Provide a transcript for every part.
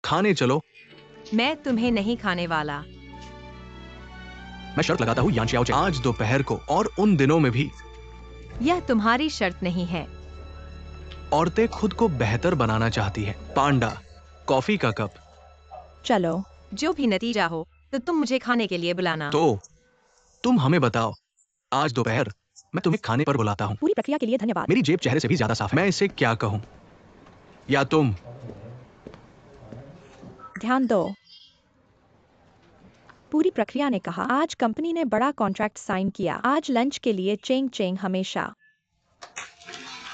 खाने चलो। मैं तुम्हें नहीं खाने वाला। मैं शर्त लगाता हूँ यान शियाओ चेन, आज दोपहर को और उन दिनों में भी। यह तुम्हारी शर्त नहीं है। औरतें खुद को बेहतर बनाना चाहती हैं। पांडा, कॉफी का कप। चलो। जो भी नतीजा हो तो तुम मुझे खाने के लिए बुलाना। तो तुम हमें बताओ, आज दोपहर मैं तुम्हें खाने पर बुलाता हूँ। पूरी प्रक्रिया के लिए धन्यवाद। मेरी जेब चेहरे से भी ज्यादा साफ है। मैं इसे क्या कहूँ? या तुम? ध्यान दो। पूरी प्रक्रिया ने कहा, आज कंपनी ने बड़ा कॉन्ट्रैक्ट साइन किया। आज लंच के लिए चेंग चेंग हमेशा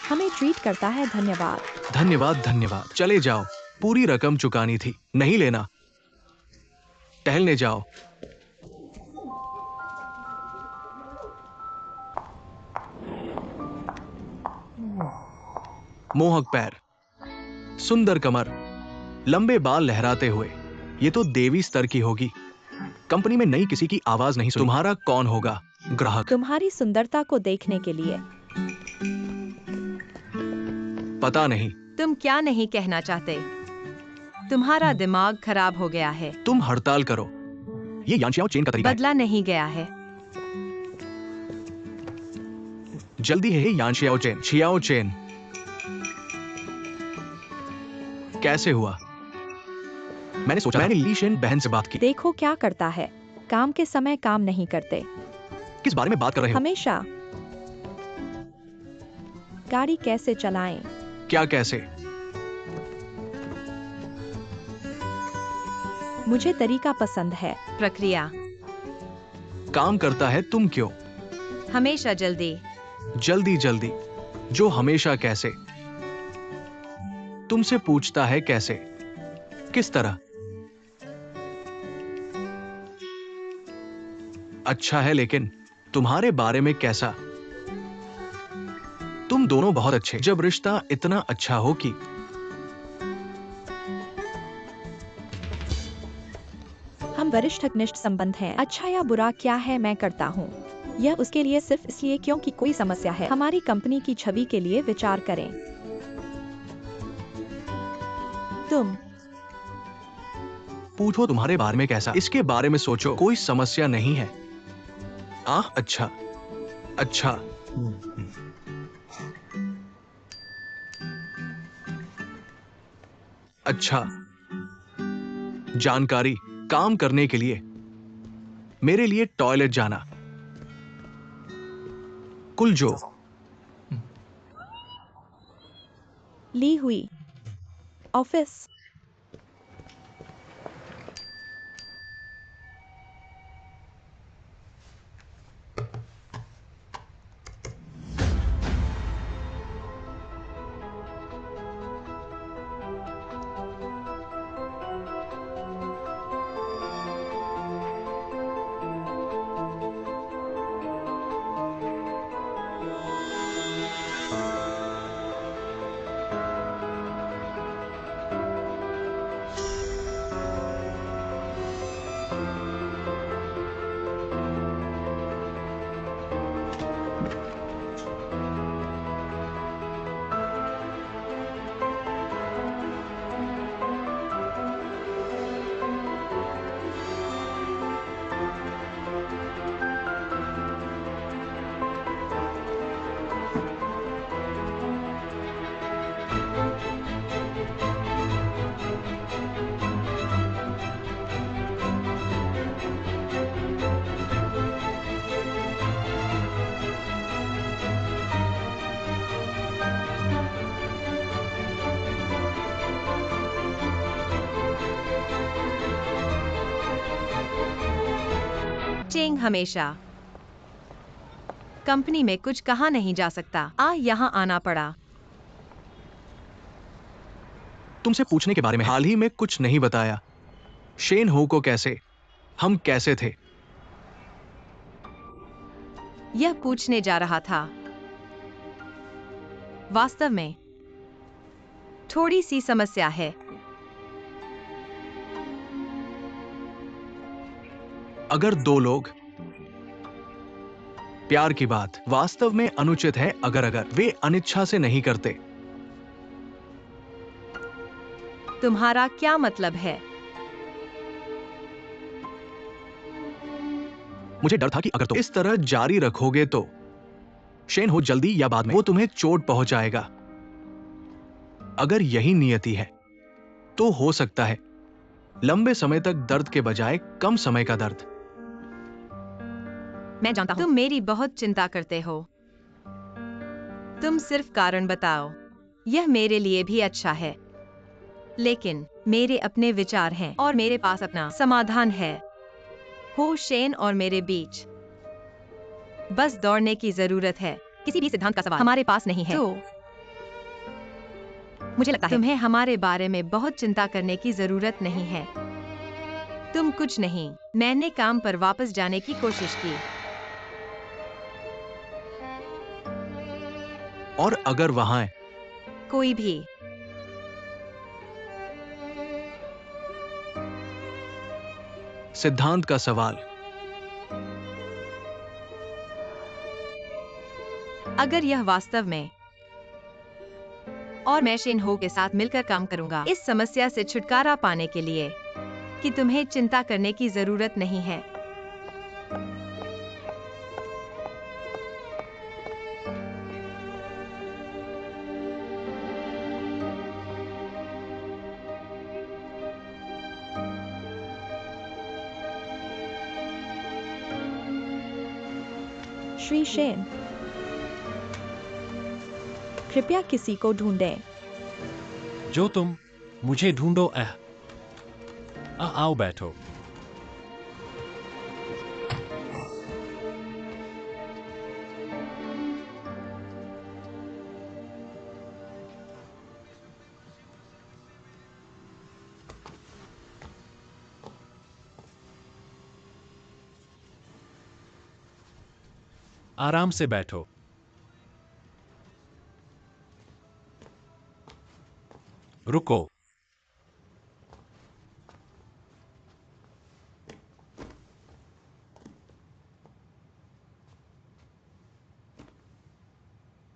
हमें ट्रीट करता है। धन्यवाद। धन्यवाद धन्यवाद। चले जाओ, पूरी रकम चुकानी थी। नहीं लेना। टहलने जाओ। मोहक पैर, सुंदर कमर, लंबे बाल लहराते हुए। ये तो देवी स्तर की होगी। कंपनी में नई किसी की आवाज नहीं सुनी। तुम्हारा कौन होगा? ग्राहक। तुम्हारी सुंदरता को देखने के लिए। पता नहीं। तुम क्या नहीं कहना चाहते? तुम्हारा दिमाग खराब हो गया है। तुम हड़ताल करो। ये यान शियाओ चेन का तरीका है। बदला नहीं गया है। जल्दी है यान शियाओ चेन। शियाओ चेन कैसे हुआ? मैंने सोचा, मैंने ली शेन बहन से बात की। देखो क्या करता है। काम के समय काम नहीं करते। किस बारे में बात कर रहे हो? हमेशा। गाड़ी कैसे चलाएं? क्या कैसे? मुझे तरीका पसंद है। प्रक्रिया काम करता है। तुम क्यों? हमेशा जल्दी। जल्दी जल्दी। जो हमेशा कैसे? तुमसे पूछता है कैसे? किस तरह? अच्छा है, लेकिन तुम्हारे बारे में कैसा? तुम दोनों बहुत अच्छे। जब रिश्ता इतना अच्छा हो कि हम वरिष्ठ घनिष्ठ संबंध हैं। अच्छा या बुरा क्या है मैं करता हूँ। यह उसके लिए सिर्फ इसलिए क्योंकि कोई समस्या है। हमारी कंपनी की छवि के लिए विचार करें। तुम पूछो तुम्हारे बारे में कैसा। इसके बारे में सोचो। कोई समस्या नहीं है। अच्छा अच्छा। अच्छा। जानकारी। काम करने के लिए मेरे लिए टॉयलेट जाना। कुल जो ली हुई। ऑफिस। चेंग हमेशा कंपनी में कुछ कहा नहीं जा सकता। यहाँ आना पड़ा। तुमसे पूछने के बारे में हाल ही में कुछ नहीं बताया। शेन हो को कैसे? हम कैसे थे? यह पूछने जा रहा था। वास्तव में थोड़ी सी समस्या है। अगर दो लोग प्यार की बात वास्तव में अनुचित है, अगर वे अनिच्छा से नहीं करते तुम्हारा क्या मतलब है? मुझे डर था कि अगर तुम इस तरह जारी रखोगे तो शेन हो जल्दी या बाद में वो तुम्हें चोट पहुंचाएगा। अगर यही नियति है तो हो सकता है लंबे समय तक दर्द के बजाय कम समय का दर्द। मैं जानता हूँ तुम मेरी बहुत चिंता करते हो। तुम सिर्फ कारण बताओ, यह मेरे लिए भी अच्छा है। लेकिन मेरे अपने विचार हैं और मेरे पास अपना समाधान है। हो शेन और मेरे बीच बस दौड़ने की जरूरत है। किसी भी सिद्धांत का सवाल हमारे पास नहीं है। तो मुझे लगता है तुम्हें हमारे बारे में बहुत चिंता करने की जरूरत नहीं है। तुम कुछ नहीं। मैंने काम पर वापस जाने की कोशिश की। और अगर वहां कोई भी सिद्धांत का सवाल, अगर यह वास्तव में और मैं शेन हो के साथ मिलकर काम करूंगा इस समस्या से छुटकारा पाने के लिए कि तुम्हें चिंता करने की जरूरत नहीं है। श्री शेन, कृपया किसी को ढूंढें। जो तुम मुझे ढूंढो। आओ बैठो। आराम से बैठो। रुको।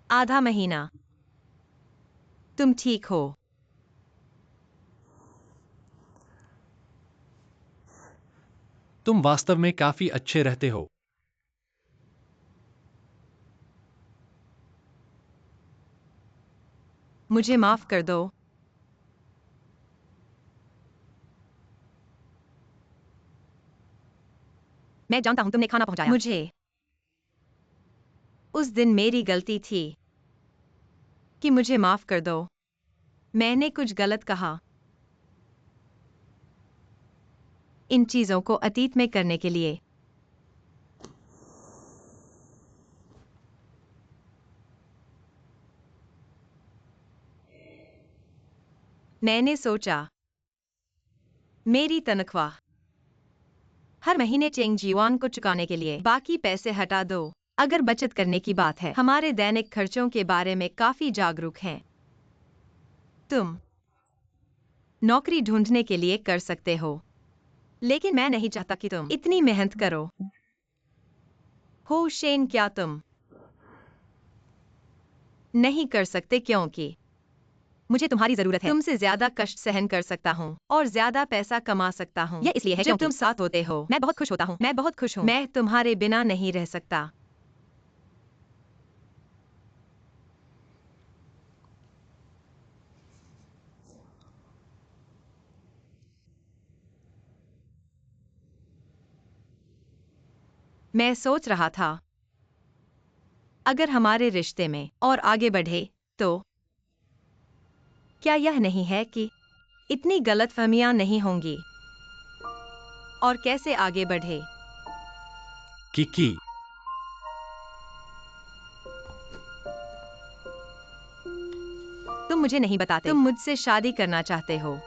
आधा महीना। तुम ठीक हो? तुम वास्तव में काफी अच्छे रहते हो। मुझे माफ कर दो। मैं जानता हूं तुमने खाना पहुंचाया। मुझे उस दिन मेरी गलती थी कि मुझे माफ कर दो। मैंने कुछ गलत कहा। इन चीजों को अतीत में करने के लिए मैंने सोचा मेरी तनख्वाह हर महीने चेंग जीवान को चुकाने के लिए बाकी पैसे हटा दो। अगर बचत करने की बात है, हमारे दैनिक खर्चों के बारे में काफी जागरूक हैं। तुम नौकरी ढूंढने के लिए कर सकते हो, लेकिन मैं नहीं चाहता कि तुम इतनी मेहनत करो। हो शेन, क्या तुम नहीं कर सकते क्योंकि मुझे तुम्हारी जरूरत है। तुमसे ज्यादा कष्ट सहन कर सकता हूँ और ज्यादा पैसा कमा सकता हूँ। यह इसलिए है जब तुम साथ होते हो मैं बहुत खुश होता हूँ। मैं बहुत खुश हूँ। मैं तुम्हारे बिना नहीं रह सकता। मैं सोच रहा था अगर हमारे रिश्ते में और आगे बढ़े तो क्या यह नहीं है कि इतनी गलतफहमियां नहीं होंगी और कैसे आगे बढ़े। किकी, तुम मुझे नहीं बताते तुम मुझसे शादी करना चाहते हो।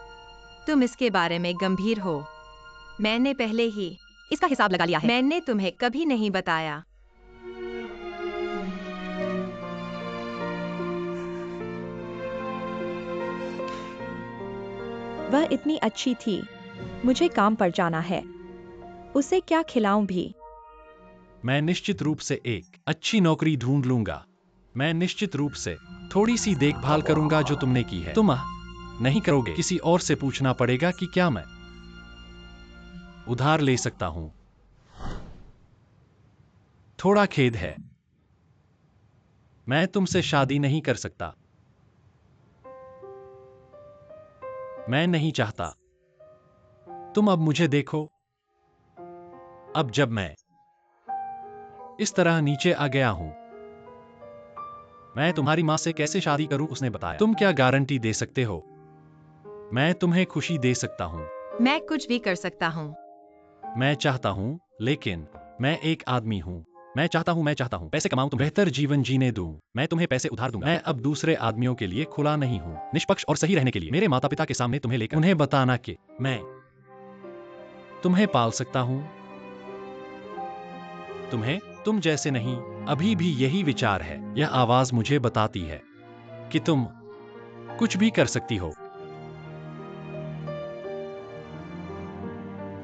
तुम इसके बारे में गंभीर हो। मैंने पहले ही इसका हिसाब लगा लिया है। मैंने तुम्हें कभी नहीं बताया। वह इतनी अच्छी थी। मुझे काम पर जाना है। उसे क्या खिलाऊं भी? मैं निश्चित रूप से एक अच्छी नौकरी ढूंढ लूंगा। मैं निश्चित रूप से थोड़ी सी देखभाल करूंगा जो तुमने की है। नहीं करोगे। किसी और से पूछना पड़ेगा कि क्या मैं उधार ले सकता हूं। थोड़ा खेद है, मैं तुमसे शादी नहीं कर सकता। मैं नहीं चाहता। तुम अब मुझे देखो। अब जब मैं इस तरह नीचे आ गया हूं, मैं तुम्हारी मां से कैसे शादी करूं? उसने बताया। तुम क्या गारंटी दे सकते हो? मैं तुम्हें खुशी दे सकता हूं। मैं कुछ भी कर सकता हूँ। मैं चाहता हूं, लेकिन मैं एक आदमी हूं। मैं चाहता हूं पैसे कमाऊं, तुम्हें बेहतर जीवन जीने दूं। मैं तुम्हें पैसे उधार दूंगा। मैं अब दूसरे आदमियों के लिए खुला नहीं हूं। निष्पक्ष और सही रहने के लिए मेरे माता पिता के सामने तुम्हें लेकर उन्हें बताना कि मैं तुम्हें पाल सकता हूं। तुम जैसे नहीं। अभी भी यही विचार है। यह आवाज मुझे बताती है कि तुम कुछ भी कर सकती हो।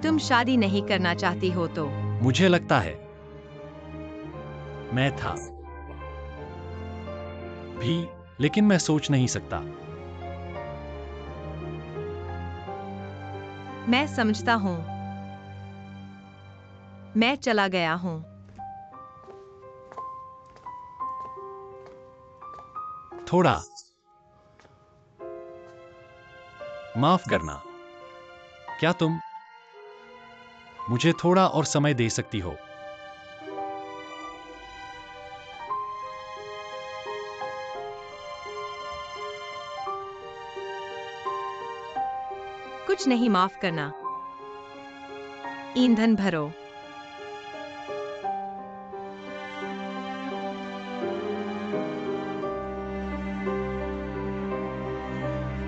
तुम शादी नहीं करना चाहती हो तो मुझे लगता है मैं था भी, लेकिन मैं सोच नहीं सकता। मैं समझता हूँ। मैं चला गया हूँ। थोड़ा माफ करना। क्या तुम मुझे थोड़ा और समय दे सकती हो? कुछ नहीं, माफ करना। ईंधन भरो।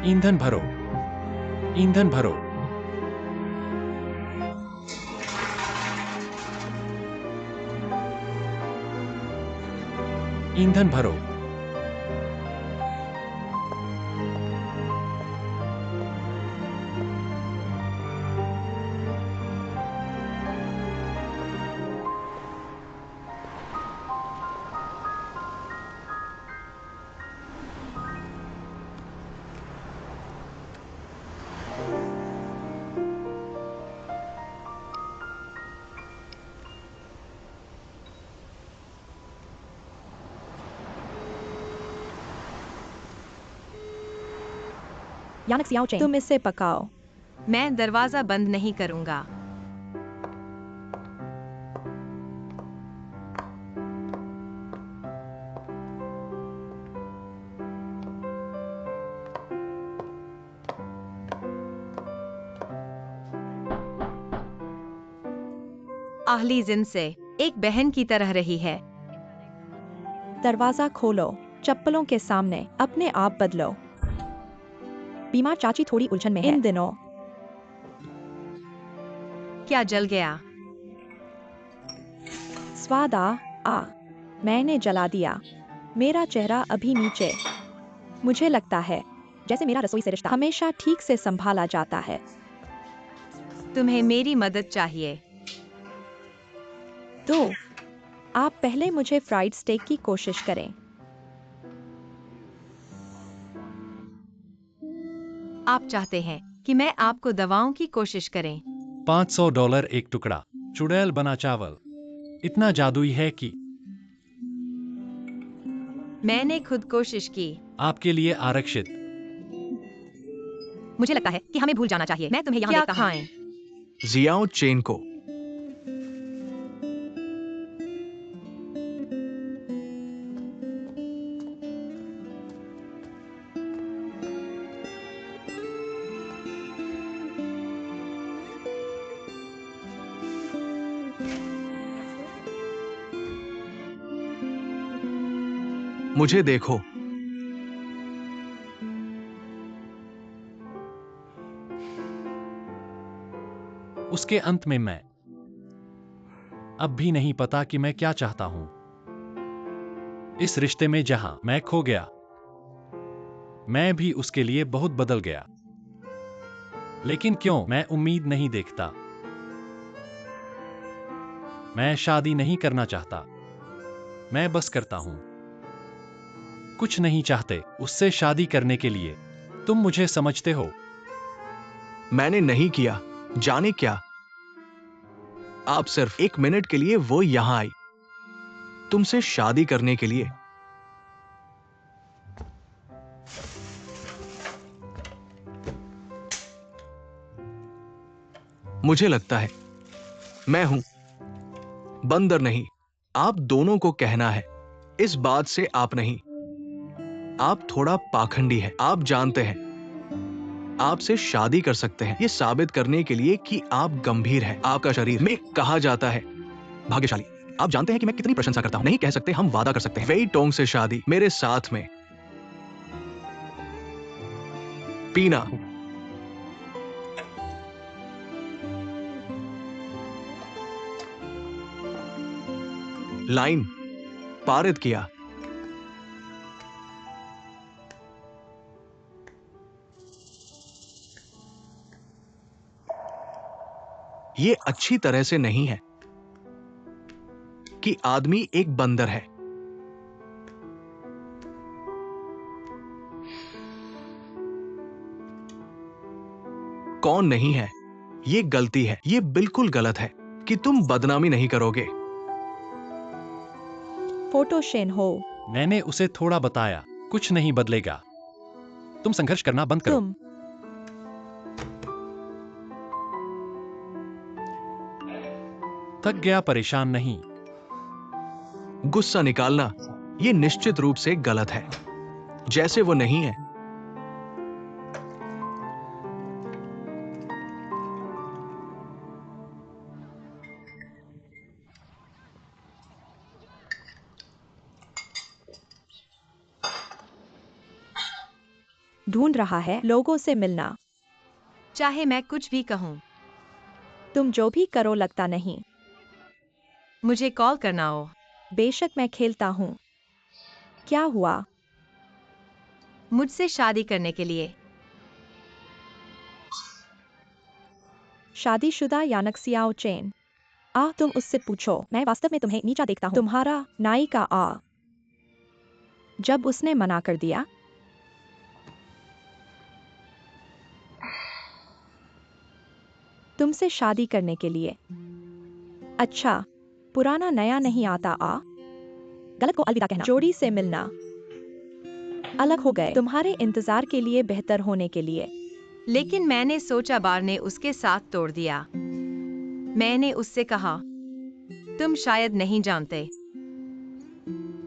ईंधन भरो। ईंधन भरो। ईंधन भरो। यानक सियाओ चेंग, तुम इसे पकाओ। मैं दरवाजा बंद नहीं करूंगा। आहली जिन से एक बहन की तरह रही है। दरवाजा खोलो। चप्पलों के सामने अपने आप बदलो। बीमार चाची थोड़ी उलझन में है इन दिनों। क्या जल गया? स्वाद आ मैंने जला दिया। मेरा चेहरा अभी नीचे। मुझे लगता है जैसे मेरा रसोई से रिश्ता हमेशा ठीक से संभाला जाता है। तुम्हें मेरी मदद चाहिए। तो आप पहले मुझे फ्राइड स्टेक की कोशिश करें। आप चाहते हैं कि मैं आपको दवाओं की कोशिश करें? $500 एक टुकड़ा चुड़ैल बना चावल इतना जादुई है कि मैंने खुद कोशिश की। आपके लिए आरक्षित। मुझे लगता है कि हमें भूल जाना चाहिए। मैं तुम्हें यहाँ क्या देखता हूँ। खाएं? जियाओ चेन को मुझे देखो। उसके अंत में मैं अब भी नहीं पता कि मैं क्या चाहता हूं। इस रिश्ते में जहां मैं खो गया, मैं भी उसके लिए बहुत बदल गया। लेकिन क्यों मैं उम्मीद नहीं देखता। मैं शादी नहीं करना चाहता। मैं बस करता हूं। कुछ नहीं चाहते उससे शादी करने के लिए तुम मुझे समझते हो? मैंने नहीं किया। जाने क्या, आप सिर्फ 1 मिनट के लिए वो यहां आई, तुमसे शादी करने के लिए। मुझे लगता है मैं हूं, बंदर नहीं। आप दोनों को कहना है, इस बात से आप नहीं। आप थोड़ा पाखंडी हैं। आप जानते हैं आपसे शादी कर सकते हैं, ये साबित करने के लिए कि आप गंभीर हैं। आपका शरीर में कहा जाता है भाग्यशाली। आप जानते हैं कि मैं कितनी प्रशंसा करता हूं। नहीं कह सकते, हम वादा कर सकते हैं। वेई टोंग से शादी मेरे साथ में। पीना। लाइन पारित किया। ये अच्छी तरह से नहीं है कि आदमी एक बंदर है। कौन नहीं है? ये गलती है। ये बिल्कुल गलत है कि तुम बदनामी नहीं करोगे। फोटो शेन हो। मैंने उसे थोड़ा बताया, कुछ नहीं बदलेगा। तुम संघर्ष करना बंद करो। तुम थक गया, परेशान नहीं। गुस्सा निकालना ये निश्चित रूप से गलत है, जैसे वो नहीं है। ढूंढ रहा है लोगों से मिलना। चाहे मैं कुछ भी कहूं, तुम जो भी करो लगता नहीं। मुझे कॉल करना हो। बेशक मैं खेलता हूँ। क्या हुआ? मुझसे शादी करने के लिए। शादीशुदा यानक सियाओ चेन। तुम उससे पूछो। मैं वास्तव में तुम्हें नीचा देखता हूँ। तुम्हारा नाई का जब उसने मना कर दिया, तुमसे शादी करने के लिए। अच्छा, पुराना नया नहीं आता। गलत को अलविदा कहना। जोड़ी से मिलना। अलग हो गए तुम्हारे इंतजार के लिए, बेहतर होने के लिए। लेकिन मैंने सोचा बार ने उसके साथ तोड़ दिया। मैंने उससे कहा, तुम शायद नहीं जानते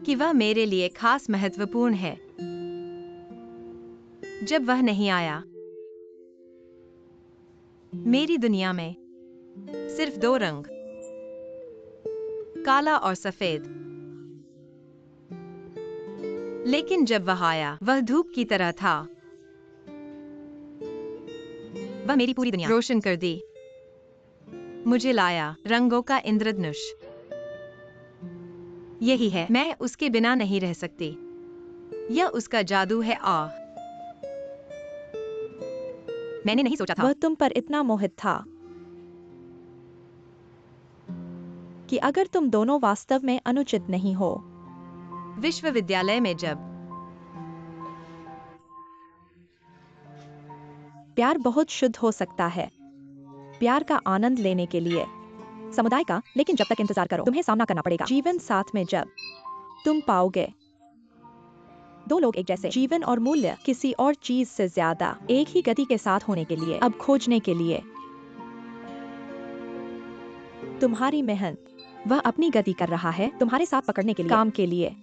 कि वह मेरे लिए खास महत्वपूर्ण है। जब वह नहीं आया, मेरी दुनिया में सिर्फ 2 रंग, काला और सफेद। लेकिन जब वह आया, वह धूप की तरह था। वह मेरी पूरी दुनिया रोशन कर दी। मुझे लाया रंगों का इंद्रधनुष। यही है, मैं उसके बिना नहीं रह सकती। यह उसका जादू है। मैंने नहीं सोचा था। वह तुम पर इतना मोहित था कि अगर तुम दोनों वास्तव में अनुचित नहीं हो। विश्वविद्यालय में जब प्यार बहुत शुद्ध हो सकता है, प्यार का आनंद लेने के लिए, समुदाय का। लेकिन जब तक इंतजार करो, तुम्हें सामना करना पड़ेगा। जीवन साथ में जब तुम पाओगे 2 लोग एक जैसे जीवन और मूल्य किसी और चीज से ज्यादा एक ही गति के साथ होने के लिए, अब खोजने के लिए। तुम्हारी मेहनत, वह अपनी गति कर रहा है तुम्हारे साथ पकड़ने के लिए, काम के लिए।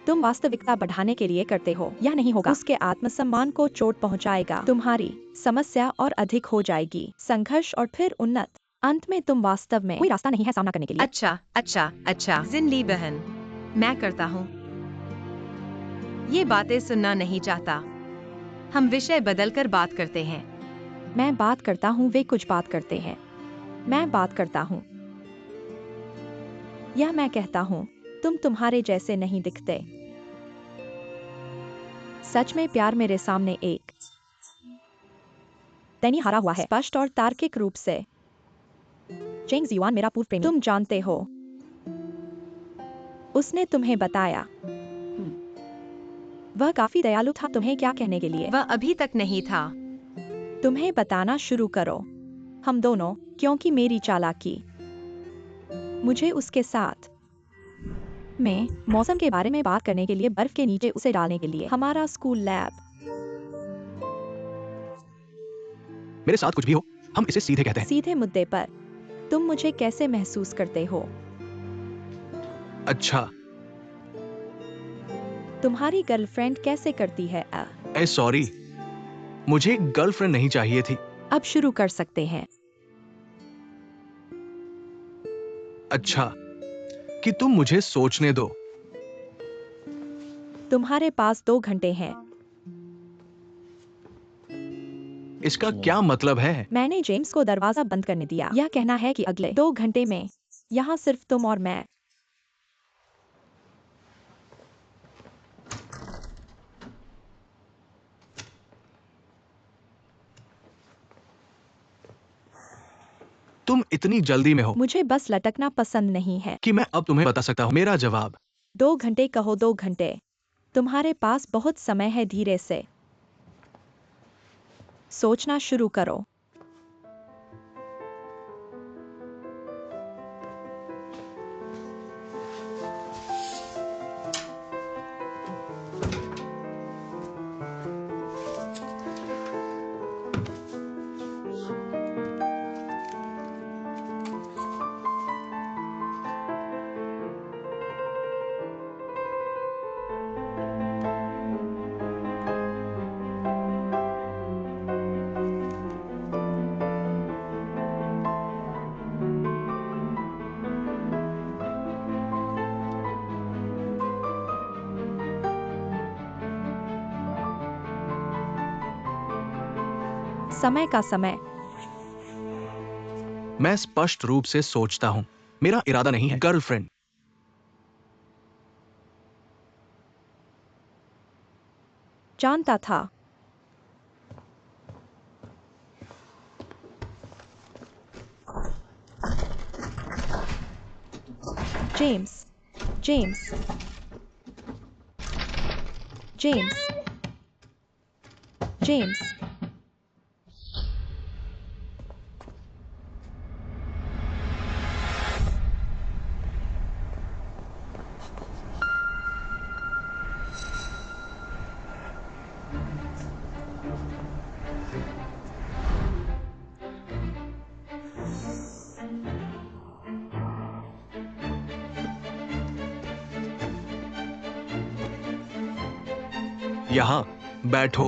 तुम वास्तविकता बढ़ाने के लिए करते हो। यह नहीं होगा, उसके आत्मसम्मान को चोट पहुंचाएगा। तुम्हारी समस्या और अधिक हो जाएगी। संघर्ष और फिर उन्नत। अंत में तुम वास्तव में कोई रास्ता नहीं है सामना करने के लिए। अच्छा जिनली बहन, मैं करता हूँ। ये बातें सुनना नहीं चाहता। हम विषय बदलकर बात करते हैं। मैं बात करता हूँ, वे कुछ बात करते हैं। मैं बात करता हूँ। यह मैं कहता हूँ, तुम तुम्हारे जैसे नहीं दिखते। सच में प्यार मेरे सामने एक तैनी हारा हुआ है, स्पष्ट और तार्किक रूप से। चेंग जियुआन मेरा पूर्व प्रेमी, तुम जानते हो, उसने तुम्हें बताया। वह काफी दयालु था। तुम्हें क्या कहने के लिए? वह अभी तक नहीं था। तुम्हें बताना शुरू करो। हम दोनों, क्योंकि मेरी चालाकी। मुझे उसके साथ में मौसम के बारे में बात करने के लिए, बर्फ के नीचे उसे डालने के लिए, हमारा स्कूल लैब। मेरे साथ कुछ भी हो, हम इसे सीधे कहते हैं। सीधे मुद्दे पर, तुम मुझे कैसे महसूस करते हो? अच्छा। तुम्हारी गर्लफ्रेंड कैसे करती है? सॉरी, मुझे गर्लफ्रेंड नहीं चाहिए थी। अब शुरू कर सकते हैं। अच्छा, कि तुम मुझे सोचने दो। तुम्हारे पास 2 घंटे हैं। इसका क्या मतलब है? मैंने जेम्स को दरवाजा बंद करने दिया। यह कहना है कि अगले 2 घंटे में यहाँ सिर्फ तुम और मैं। तुम इतनी जल्दी में हो मुझे बस लटकना पसंद नहीं है। कि मैं अब तुम्हें बता सकता हूँ मेरा जवाब। 2 घंटे कहो, 2 घंटे। तुम्हारे पास बहुत समय है। धीरे से सोचना शुरू करो। समय का समय। मैं स्पष्ट रूप से सोचता हूँ, मेरा इरादा नहीं है गर्लफ्रेंड। जानता था। James, James, James, James. यहाँ बैठो।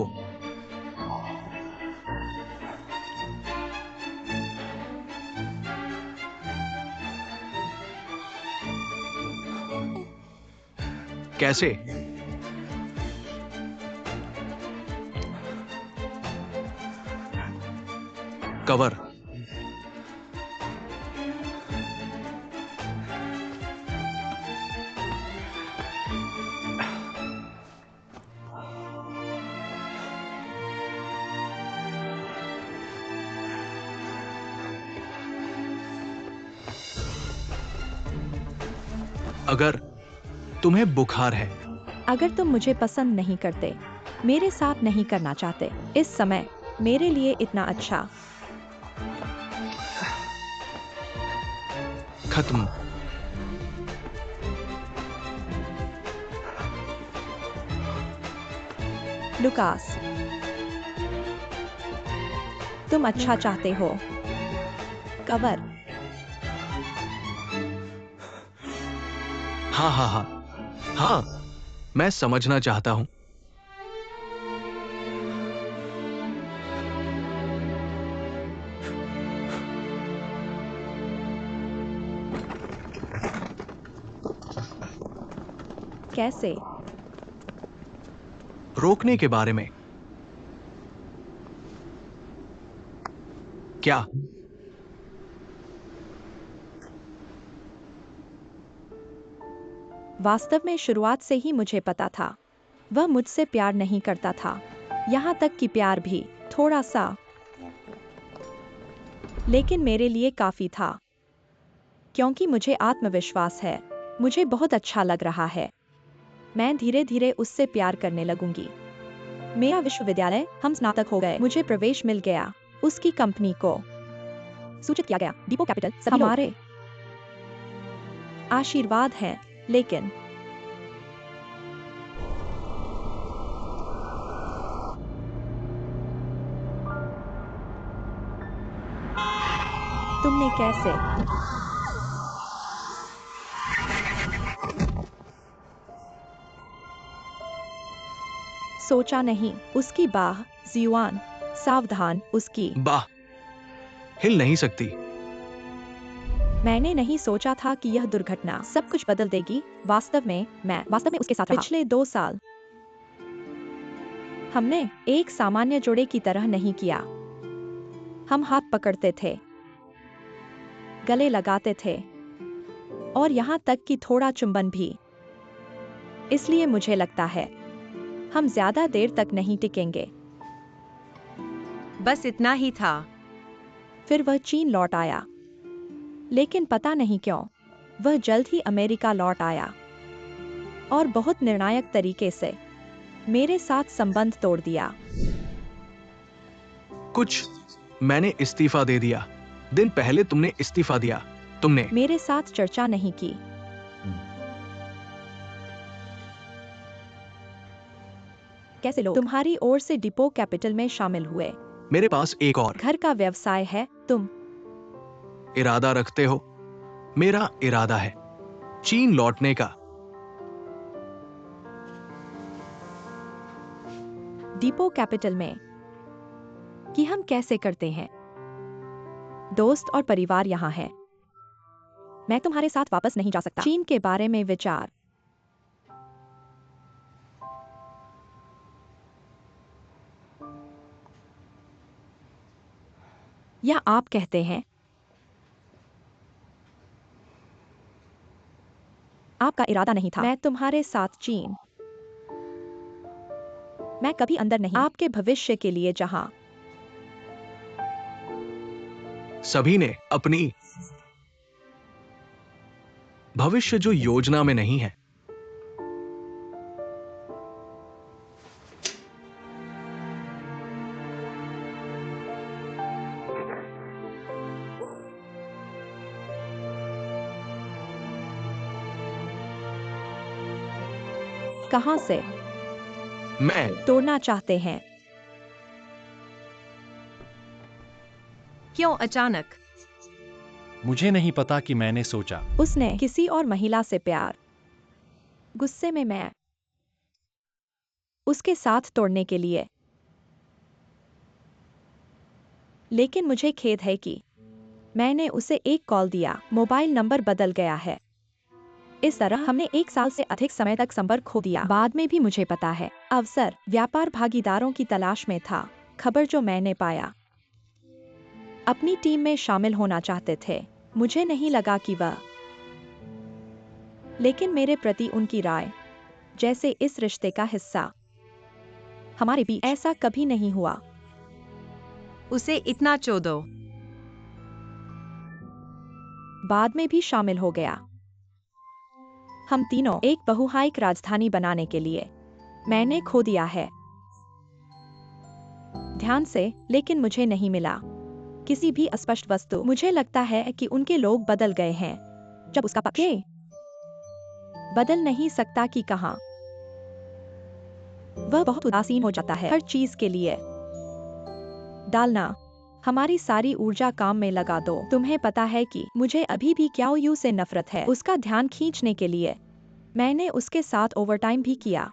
कैसे? कवर। अगर तुम्हें बुखार है, अगर तुम मुझे पसंद नहीं करते, मेरे साथ नहीं करना चाहते, इस समय मेरे लिए इतना अच्छा। खत्म। लुकास, तुम अच्छा चाहते हो। कवर। हाँ हाँ हाँ हाँ, मैं समझना चाहता हूँ। कैसे? रोकने के बारे में। क्या? वास्तव में शुरुआत से ही मुझे पता था, वह मुझसे प्यार नहीं करता था। यहाँ तक कि प्यार भी थोड़ा सा, लेकिन मेरे लिए काफी था। क्योंकि मुझे आत्मविश्वास है, मुझे बहुत अच्छा लग रहा है। मैं धीरे धीरे उससे प्यार करने लगूंगी। मेरा विश्वविद्यालय, हम स्नातक हो गए, मुझे प्रवेश मिल गया, उसकी कंपनी को सूचित किया गया, डिपो कैपिटल, सभी लोग हमारे आशीर्वाद हैं, लेकिन तुमने कैसे? सोचा नहीं, उसकी बाह, जियुआन, सावधान, उसकी बाह हिल नहीं सकती। मैंने नहीं सोचा था कि यह दुर्घटना सब कुछ बदल देगी। वास्तव में उसके साथ रहा। पिछले 2 साल हमने एक सामान्य जोड़े की तरह नहीं किया। हम हाथ पकड़ते थे, गले लगाते थे, और यहाँ तक कि थोड़ा चुंबन भी। इसलिए मुझे लगता है हम ज्यादा देर तक नहीं टिकेंगे। बस इतना ही था। फिर वह चीन लौट आया, लेकिन पता नहीं क्यों वह जल्द ही अमेरिका लौट आया और बहुत निर्णायक तरीके से मेरे साथ संबंध तोड़ दिया। कुछ मैंने इस्तीफा दे दिया। दिन पहले तुमने इस्तीफा दिया। तुमने मेरे साथ चर्चा नहीं की। कैसे लोग तुम्हारी ओर से डिपो कैपिटल में शामिल हुए? मेरे पास एक और घर का व्यवसाय है। तुम इरादा रखते हो? मेरा इरादा है चीन लौटने का। डिपो कैपिटल में कि हम कैसे करते हैं। दोस्त और परिवार यहाँ है। मैं तुम्हारे साथ वापस नहीं जा सकता। चीन के बारे में विचार। या आप कहते हैं आपका इरादा नहीं था। मैं तुम्हारे साथ चीन। मैं कभी अंदर नहीं। आपके भविष्य के लिए जहां सभी ने अपनी भविष्य जो योजना में नहीं है। कहां से मैं तोड़ना चाहते हैं? क्यों अचानक? मुझे नहीं पता कि मैंने सोचा। उसने किसी और महिला से प्यार। गुस्से में मैं उसके साथ तोड़ने के लिए। लेकिन मुझे खेद है कि मैंने उसे एक कॉल दिया। मोबाइल नंबर बदल गया है। इस तरह हमने 1 साल से अधिक समय तक संपर्क खो दिया। बाद में भी मुझे पता है अवसर व्यापार भागीदारों की तलाश में था। खबर जो मैंने पाया अपनी टीम में शामिल होना चाहते थे। मुझे नहीं लगा कि वह, लेकिन मेरे प्रति उनकी राय जैसे इस रिश्ते का हिस्सा। हमारे बीच ऐसा कभी नहीं हुआ। उसे इतना चोदो। बाद में भी शामिल हो गया। हम तीनों एक बहुआयिक राजधानी बनाने के लिए। मैंने खो दिया है ध्यान से, लेकिन मुझे नहीं मिला किसी भी अस्पष्ट वस्तु। मुझे लगता है कि उनके लोग बदल गए हैं। जब उसका पक्ष बदल नहीं सकता कि कहां वह बहुत उदासीन हो जाता है। हर चीज के लिए डालना। हमारी सारी ऊर्जा काम में लगा दो। तुम्हें पता है कि मुझे अभी भी क्याओ यू से नफरत है। उसका ध्यान खींचने के लिए मैंने उसके साथ ओवरटाइम भी किया,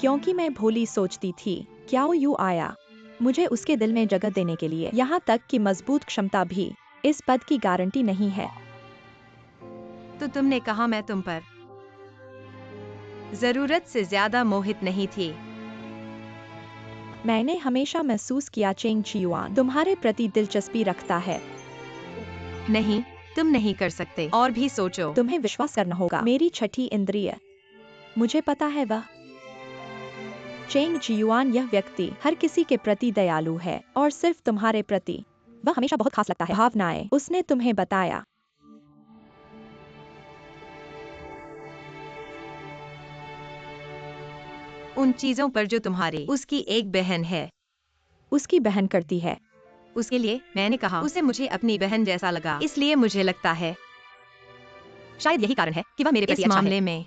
क्योंकि मैं भोली सोचती थी। क्याओ यू आया मुझे उसके दिल में जगह देने के लिए। यहाँ तक कि मजबूत क्षमता भी इस पद की गारंटी नहीं है। तो तुमने कहा मैं तुम पर जरूरत से ज्यादा मोहित नहीं थी। मैंने हमेशा महसूस किया चेंग जियुआन तुम्हारे प्रति दिलचस्पी रखता है। नहीं, तुम नहीं कर सकते। और भी सोचो। तुम्हें विश्वास करना होगा। मेरी छठी इंद्रिय। मुझे पता है वह चेंग जियुआन, यह व्यक्ति हर किसी के प्रति दयालु है और सिर्फ तुम्हारे प्रति वह हमेशा बहुत खास लगता है। भावनाएं उसने तुम्हें बताया। उन चीजों पर जो तुम्हारी उसकी एक बहन है। उसकी बहन करती है। उसके लिए मैंने कहा उसे मुझे अपनी बहन जैसा लगा, इसलिए मुझे लगता है शायद यही कारण है कि वह मेरे इस प्रति अच्छा मामले है। में।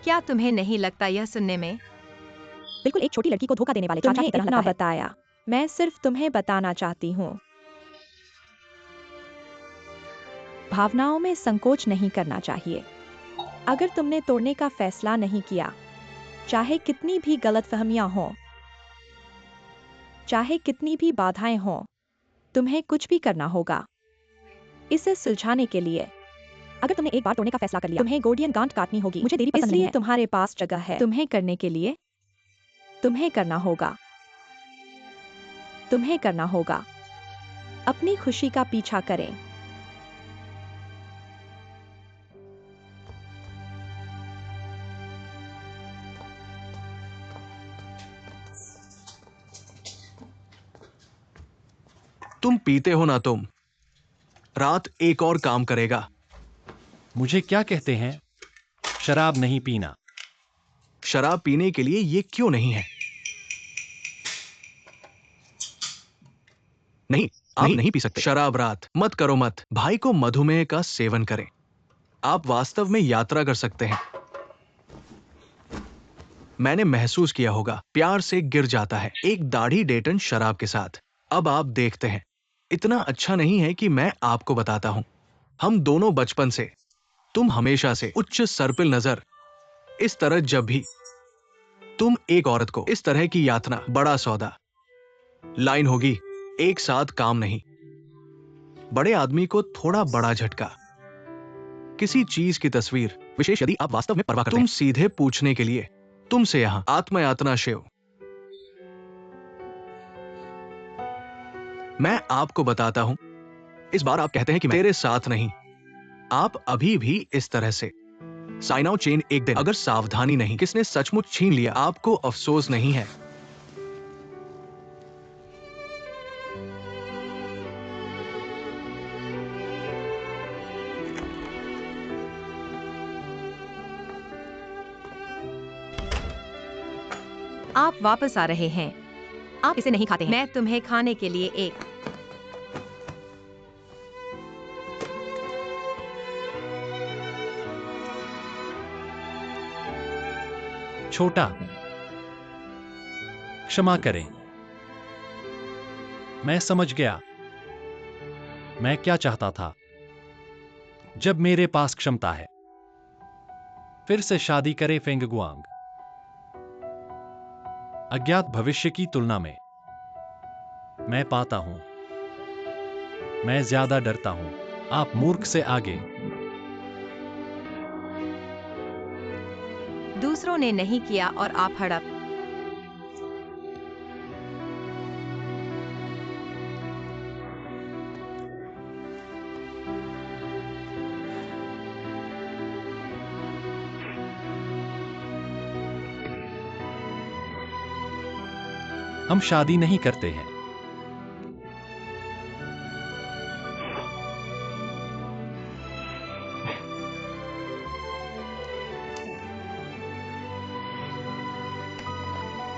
क्या तुम्हें नहीं लगता यह सुनने में बिल्कुल एक छोटी लड़की को धोखा देने वाले चाचा की तरह इतना लगता है। बताया। मैं सिर्फ तुम्हें बताना चाहती हूँ, भावनाओं में संकोच नहीं करना चाहिए। अगर तुमने तोड़ने का फैसला नहीं किया, चाहे कितनी भी गलतफहमियां हों, चाहे कितनी भी बाधाएं हों, तुम्हें कुछ भी करना होगा इसे सुलझाने के लिए। अगर तुमने एक बार तोड़ने का फैसला कर लिया, तुम्हें गोल्डियन गांठ काटनी होगी। मुझे देरी पसंद नहीं है। इसलिए तुम्हारे पास जगह है तुम्हें करने के लिए। तुम्हें करना होगा, तुम्हें करना होगा। अपनी खुशी का पीछा करें। तुम पीते हो ना तुम। रात एक और काम करेगा। मुझे क्या कहते हैं? शराब नहीं पीना। शराब पीने के लिए ये क्यों नहीं है? नहीं, आप नहीं पी सकते शराब। रात मत करो मत। भाई को मधुमेह का सेवन करें। आप वास्तव में यात्रा कर सकते हैं। मैंने महसूस किया होगा, प्यार से गिर जाता है एक दाढ़ी डेटन शराब के साथ। अब आप देखते हैं, इतना अच्छा नहीं है कि मैं आपको बताता हूं। हम दोनों बचपन से, तुम हमेशा से उच्च सर्पिल नजर। इस तरह जब भी तुम एक औरत को इस तरह की यातना, बड़ा सौदा, लाइन होगी, एक साथ काम नहीं। बड़े आदमी को थोड़ा बड़ा झटका, किसी चीज की तस्वीर, विशेष यदि आप वास्तव में परवाह करते हैं। तुम सीधे पूछने के लिए, तुमसे यहां आत्मयातना शिव। मैं आपको बताता हूं, इस बार आप कहते हैं कि मैं तेरे साथ नहीं। आप अभी भी इस तरह से साइनाउ चेन एक दिन अगर सावधानी नहीं, किसने सचमुच छीन लिया, आपको अफसोस नहीं है। आप वापस आ रहे हैं। आप इसे नहीं खाते हैं। मैं तुम्हें खाने के लिए एक छोटा, क्षमा करें। मैं समझ गया मैं क्या चाहता था। जब मेरे पास क्षमता है, फिर से शादी करे फेंग गुआंग। अज्ञात भविष्य की तुलना में मैं पाता हूं, मैं ज्यादा डरता हूं। आप मूर्ख से आगे। दूसरों ने नहीं किया और आप हड़प। हम शादी नहीं करते हैं।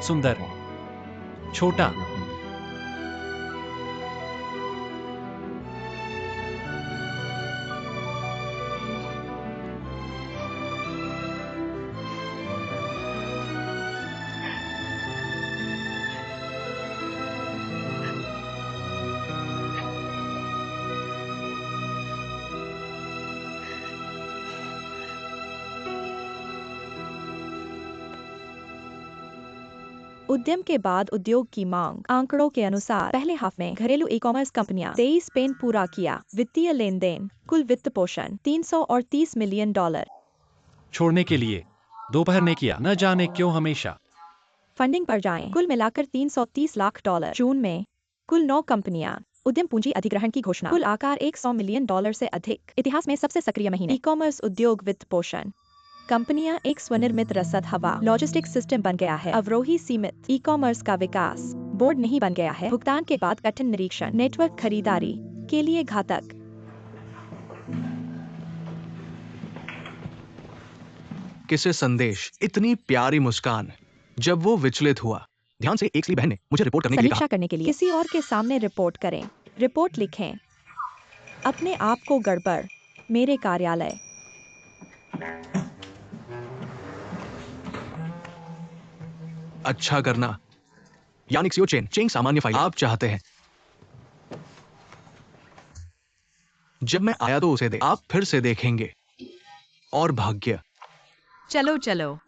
सुंदर, छोटा, उद्यम के बाद उद्योग की मांग। आंकड़ों के अनुसार पहले हाफ में घरेलू ई कॉमर्स कंपनियां 23 पेन पूरा किया। वित्तीय लेन देन, कुल वित्त पोषण $330 मिलियन। छोड़ने के लिए दोपहर ने किया, न जाने क्यों हमेशा। फंडिंग पर जाएं। कुल मिलाकर $330 लाख। जून में कुल 9 कंपनियां। उद्यम पूंजी अधिग्रहण की घोषणा। कुल आकार $100 मिलियन से अधिक। इतिहास में सबसे सक्रिय महीने। ई कॉमर्स उद्योग वित्त पोषण। कंपनियां एक स्वनिर्मित रसद हवा लॉजिस्टिक सिस्टम बन गया है। अवरोही सीमित ई कॉमर्स का विकास बोर्ड नहीं बन गया है। भुगतान के बाद कठिन निरीक्षण नेटवर्क खरीदारी के लिए घातक। किसे संदेश, इतनी प्यारी मुस्कान। जब वो विचलित हुआ, ध्यान से, एक सी बहन ने मुझे रिपोर्ट करने के लिए समीक्षा कहा। करने के लिए किसी और के सामने रिपोर्ट करें। रिपोर्ट लिखें। अपने आप को गड़बड़। मेरे कार्यालय। अच्छा करना। यानिक सीओ चेन, चेंग सामान्य फाइल आप चाहते हैं। जब मैं आया तो उसे दे, आप फिर से देखेंगे। और भाग्य। चलो चलो।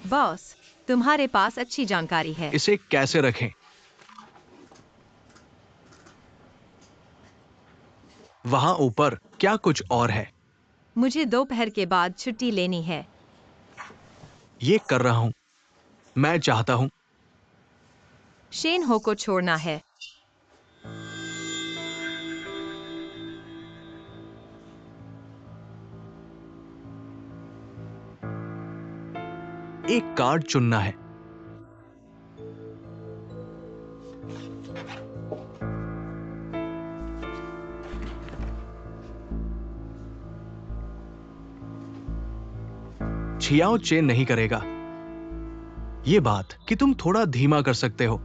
बॉस, तुम्हारे पास अच्छी जानकारी है। इसे कैसे रखें? वहां ऊपर क्या कुछ और है? मुझे दोपहर के बाद छुट्टी लेनी है। ये कर रहा हूं। मैं चाहता हूं। शेन हो को छोड़ना है। एक कार्ड चुनना है। छियाओ चेन नहीं करेगा। ये बात कि तुम थोड़ा धीमा कर सकते हो।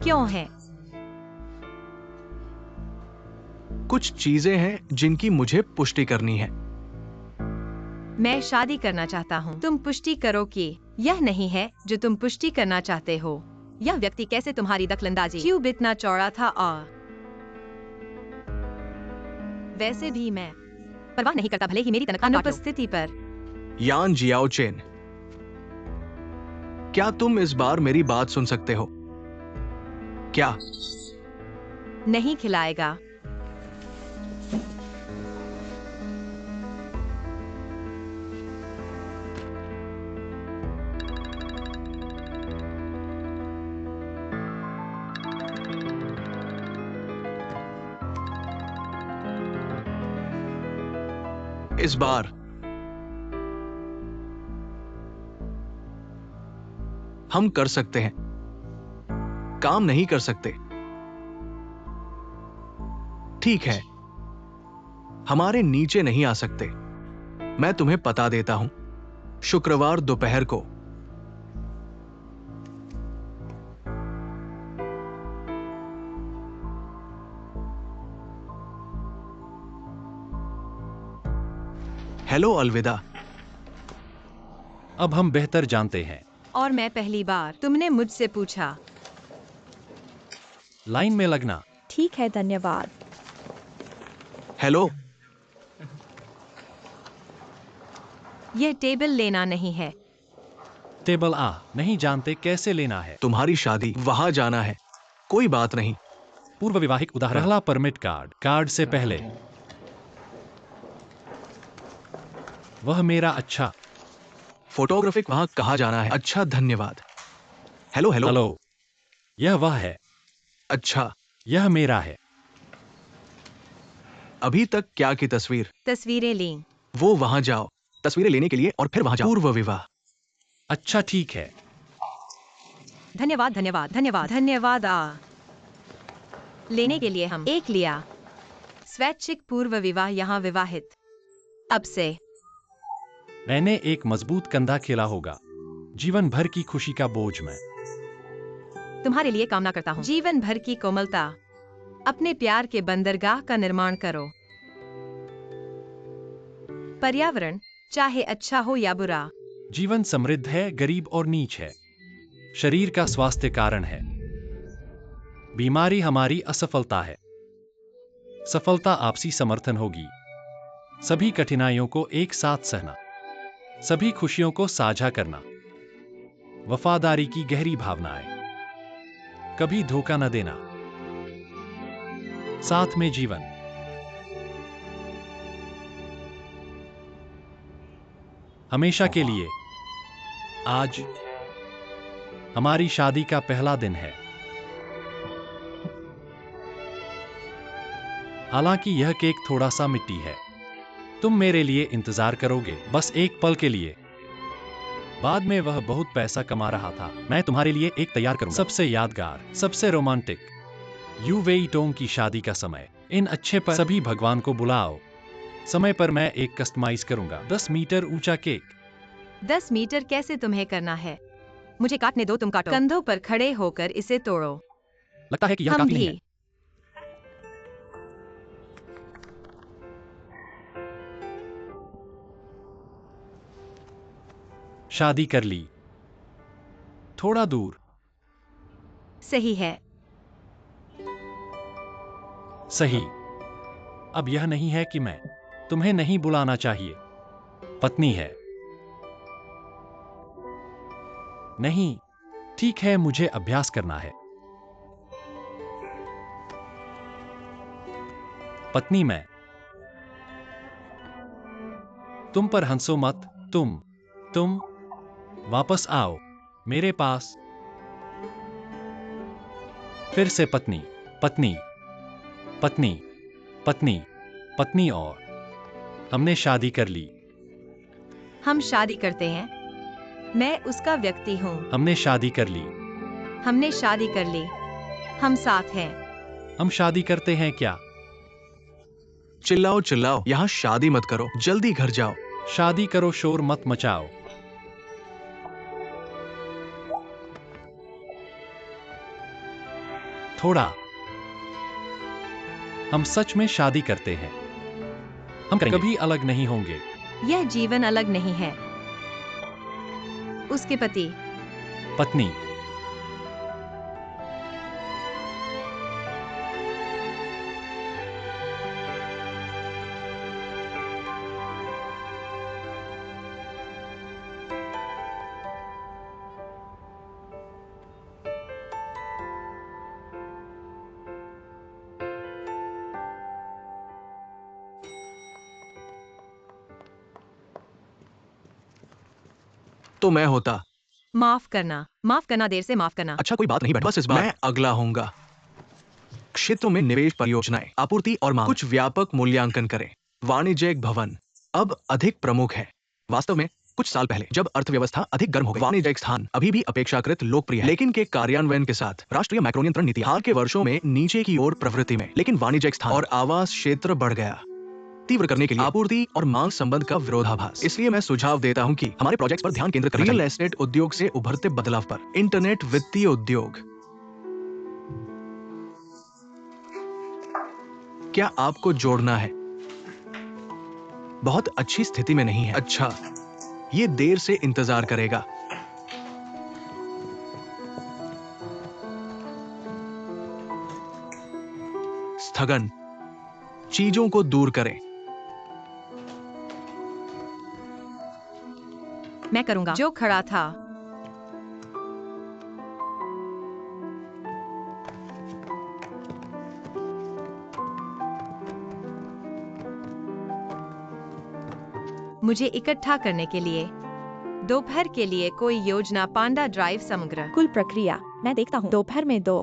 क्यों है? कुछ चीजें हैं जिनकी मुझे पुष्टि करनी है। मैं शादी करना चाहता हूँ। तुम पुष्टि करो कि यह नहीं है जो तुम पुष्टि करना चाहते हो। यह व्यक्ति कैसे तुम्हारी दखलंदाजी क्यों इतना चौड़ा था और वैसे भी मैं परवाह नहीं करता भले ही मेरी तनख्वाह अनुपस्थिति पर। यान जियाओ चेन, क्या तुम इस बार मेरी बात सुन सकते हो? क्या? नहीं खिलाएगा। इस बार हम कर सकते हैं। काम नहीं कर सकते। ठीक है, हमारे नीचे नहीं आ सकते। मैं तुम्हें पता देता हूं, शुक्रवार दोपहर को। हेलो, अलविदा। अब हम बेहतर जानते हैं। और मैं पहली बार तुमने मुझसे पूछा। लाइन में लगना। ठीक है, धन्यवाद। हेलो। यह टेबल लेना नहीं है। टेबल आ नहीं जानते कैसे लेना है। तुम्हारी शादी, वहां जाना है। कोई बात नहीं। पूर्व विवाहिक उदाहरण। पहला परमिट कार्ड। कार्ड से पहले वह मेरा। अच्छा। फोटोग्राफिक, वहां कहा जाना है। अच्छा, धन्यवाद। Hello hello. हेलो। यह वह है। अच्छा। यह मेरा है। अभी तक क्या की तस्वीर? तस्वीरें ली। वो वहां जाओ, तस्वीरें लेने के लिए, और फिर वहां जाओ। पूर्व विवाह। अच्छा ठीक है। धन्यवाद धन्यवाद धन्यवाद धन्यवाद। लेने के लिए हम एक लिया। स्वैच्छिक पूर्व विवाह यहाँ विवाहित। अब से मैंने एक मजबूत कंधा खेला होगा। जीवन भर की खुशी का बोझ मैं तुम्हारे लिए कामना करता हूँ। जीवन भर की कोमलता। अपने प्यार के बंदरगाह का निर्माण करो। पर्यावरण, चाहे अच्छा हो या बुरा। जीवन समृद्ध है, गरीब और नीच है। शरीर का स्वास्थ्य कारण है। बीमारी हमारी असफलता है। सफलता आपसी समर्थन होगी। सभी कठिनाइयों को एक साथ सहना। सभी खुशियों को साझा करना। वफादारी की गहरी भावनाएं। कभी धोखा न देना। साथ में जीवन। हमेशा के लिए। आज हमारी शादी का पहला दिन है। हालांकि यह केक थोड़ा सा मिट्टी है, तुम मेरे लिए इंतजार करोगे, बस एक पल के लिए। बाद में वह बहुत पैसा कमा रहा था। मैं तुम्हारे लिए एक तैयार करूंगा, सबसे यादगार, सबसे रोमांटिक। यू वेई टोंग की शादी का समय। इन अच्छे पर सभी भगवान को बुलाओ। समय पर मैं एक कस्टमाइज करूंगा, 10 मीटर ऊंचा केक। 10 मीटर कैसे तुम्हें करना है? मुझे काटने दो, तुम काटो। कंधों पर खड़े होकर इसे तोड़ो। लगता है कि यह हम काफी भी। नहीं है। शादी कर ली। थोड़ा दूर। सही है। सही। अब यह नहीं है कि मैं तुम्हें नहीं बुलाना चाहिए। पत्नी है। नहीं, ठीक है, मुझे अभ्यास करना है। पत्नी मैं। तुम पर हंसो मत। तुम वापस आओ मेरे पास। फिर से पत्नी, पत्नी, पत्नी, पत्नी, पत्नी और हमने शादी कर ली। हम शादी करते हैं। मैं उसका व्यक्ति हूँ। हमने शादी कर ली। हमने शादी कर ली। हम साथ हैं। हम शादी करते हैं क्या? चिल्लाओ चिल्लाओ, यहाँ शादी मत करो, जल्दी घर जाओ। शादी करो, शोर मत मचाओ। थोड़ा। हम सच में शादी करते हैं। हम कभी अलग नहीं होंगे। यह जीवन अलग नहीं है। उसके पति। पत्नी। तो मैं होता। माफ करना, देर से माफ करना। अच्छा कोई बात नहीं, बस इस बार मैं अगला होऊंगा। क्षेत्रों में निवेश, परियोजनाएं, आपूर्ति और मांग, कुछ व्यापक मूल्यांकन करें। वाणिज्यिक भवन अब अधिक प्रमुख है। वास्तव में कुछ साल पहले जब अर्थव्यवस्था अधिक गर्म हो गई, वाणिज्यिक स्थान अभी भी अपेक्षाकृत लोकप्रिय है, लेकिन के कार्यान्वयन के साथ राष्ट्रीय मैक्रो नियंत्रण नीति हाल के वर्षों में नीचे की ओर प्रवृत्ति में, लेकिन वाणिज्यिक स्थान और आवास क्षेत्र बढ़ गया। तीव्र करने के लिए आपूर्ति और मांग संबंध का विरोधाभास। इसलिए मैं सुझाव देता हूं कि हमारे प्रोजेक्ट्स पर ध्यान केंद्रित करें। रियल एस्टेट उद्योग से उभरते बदलाव पर, इंटरनेट वित्तीय उद्योग। क्या आपको जोड़ना है? बहुत अच्छी स्थिति में नहीं है। अच्छा, ये देर से इंतजार करेगा। स्थगन, चीजों को दूर करें। मैं करूंगा। जो खड़ा था। मुझे इकट्ठा करने के लिए दोपहर के लिए कोई योजना। पांडा ड्राइव समग्र। कुल प्रक्रिया मैं देखता हूँ। दोपहर में 2।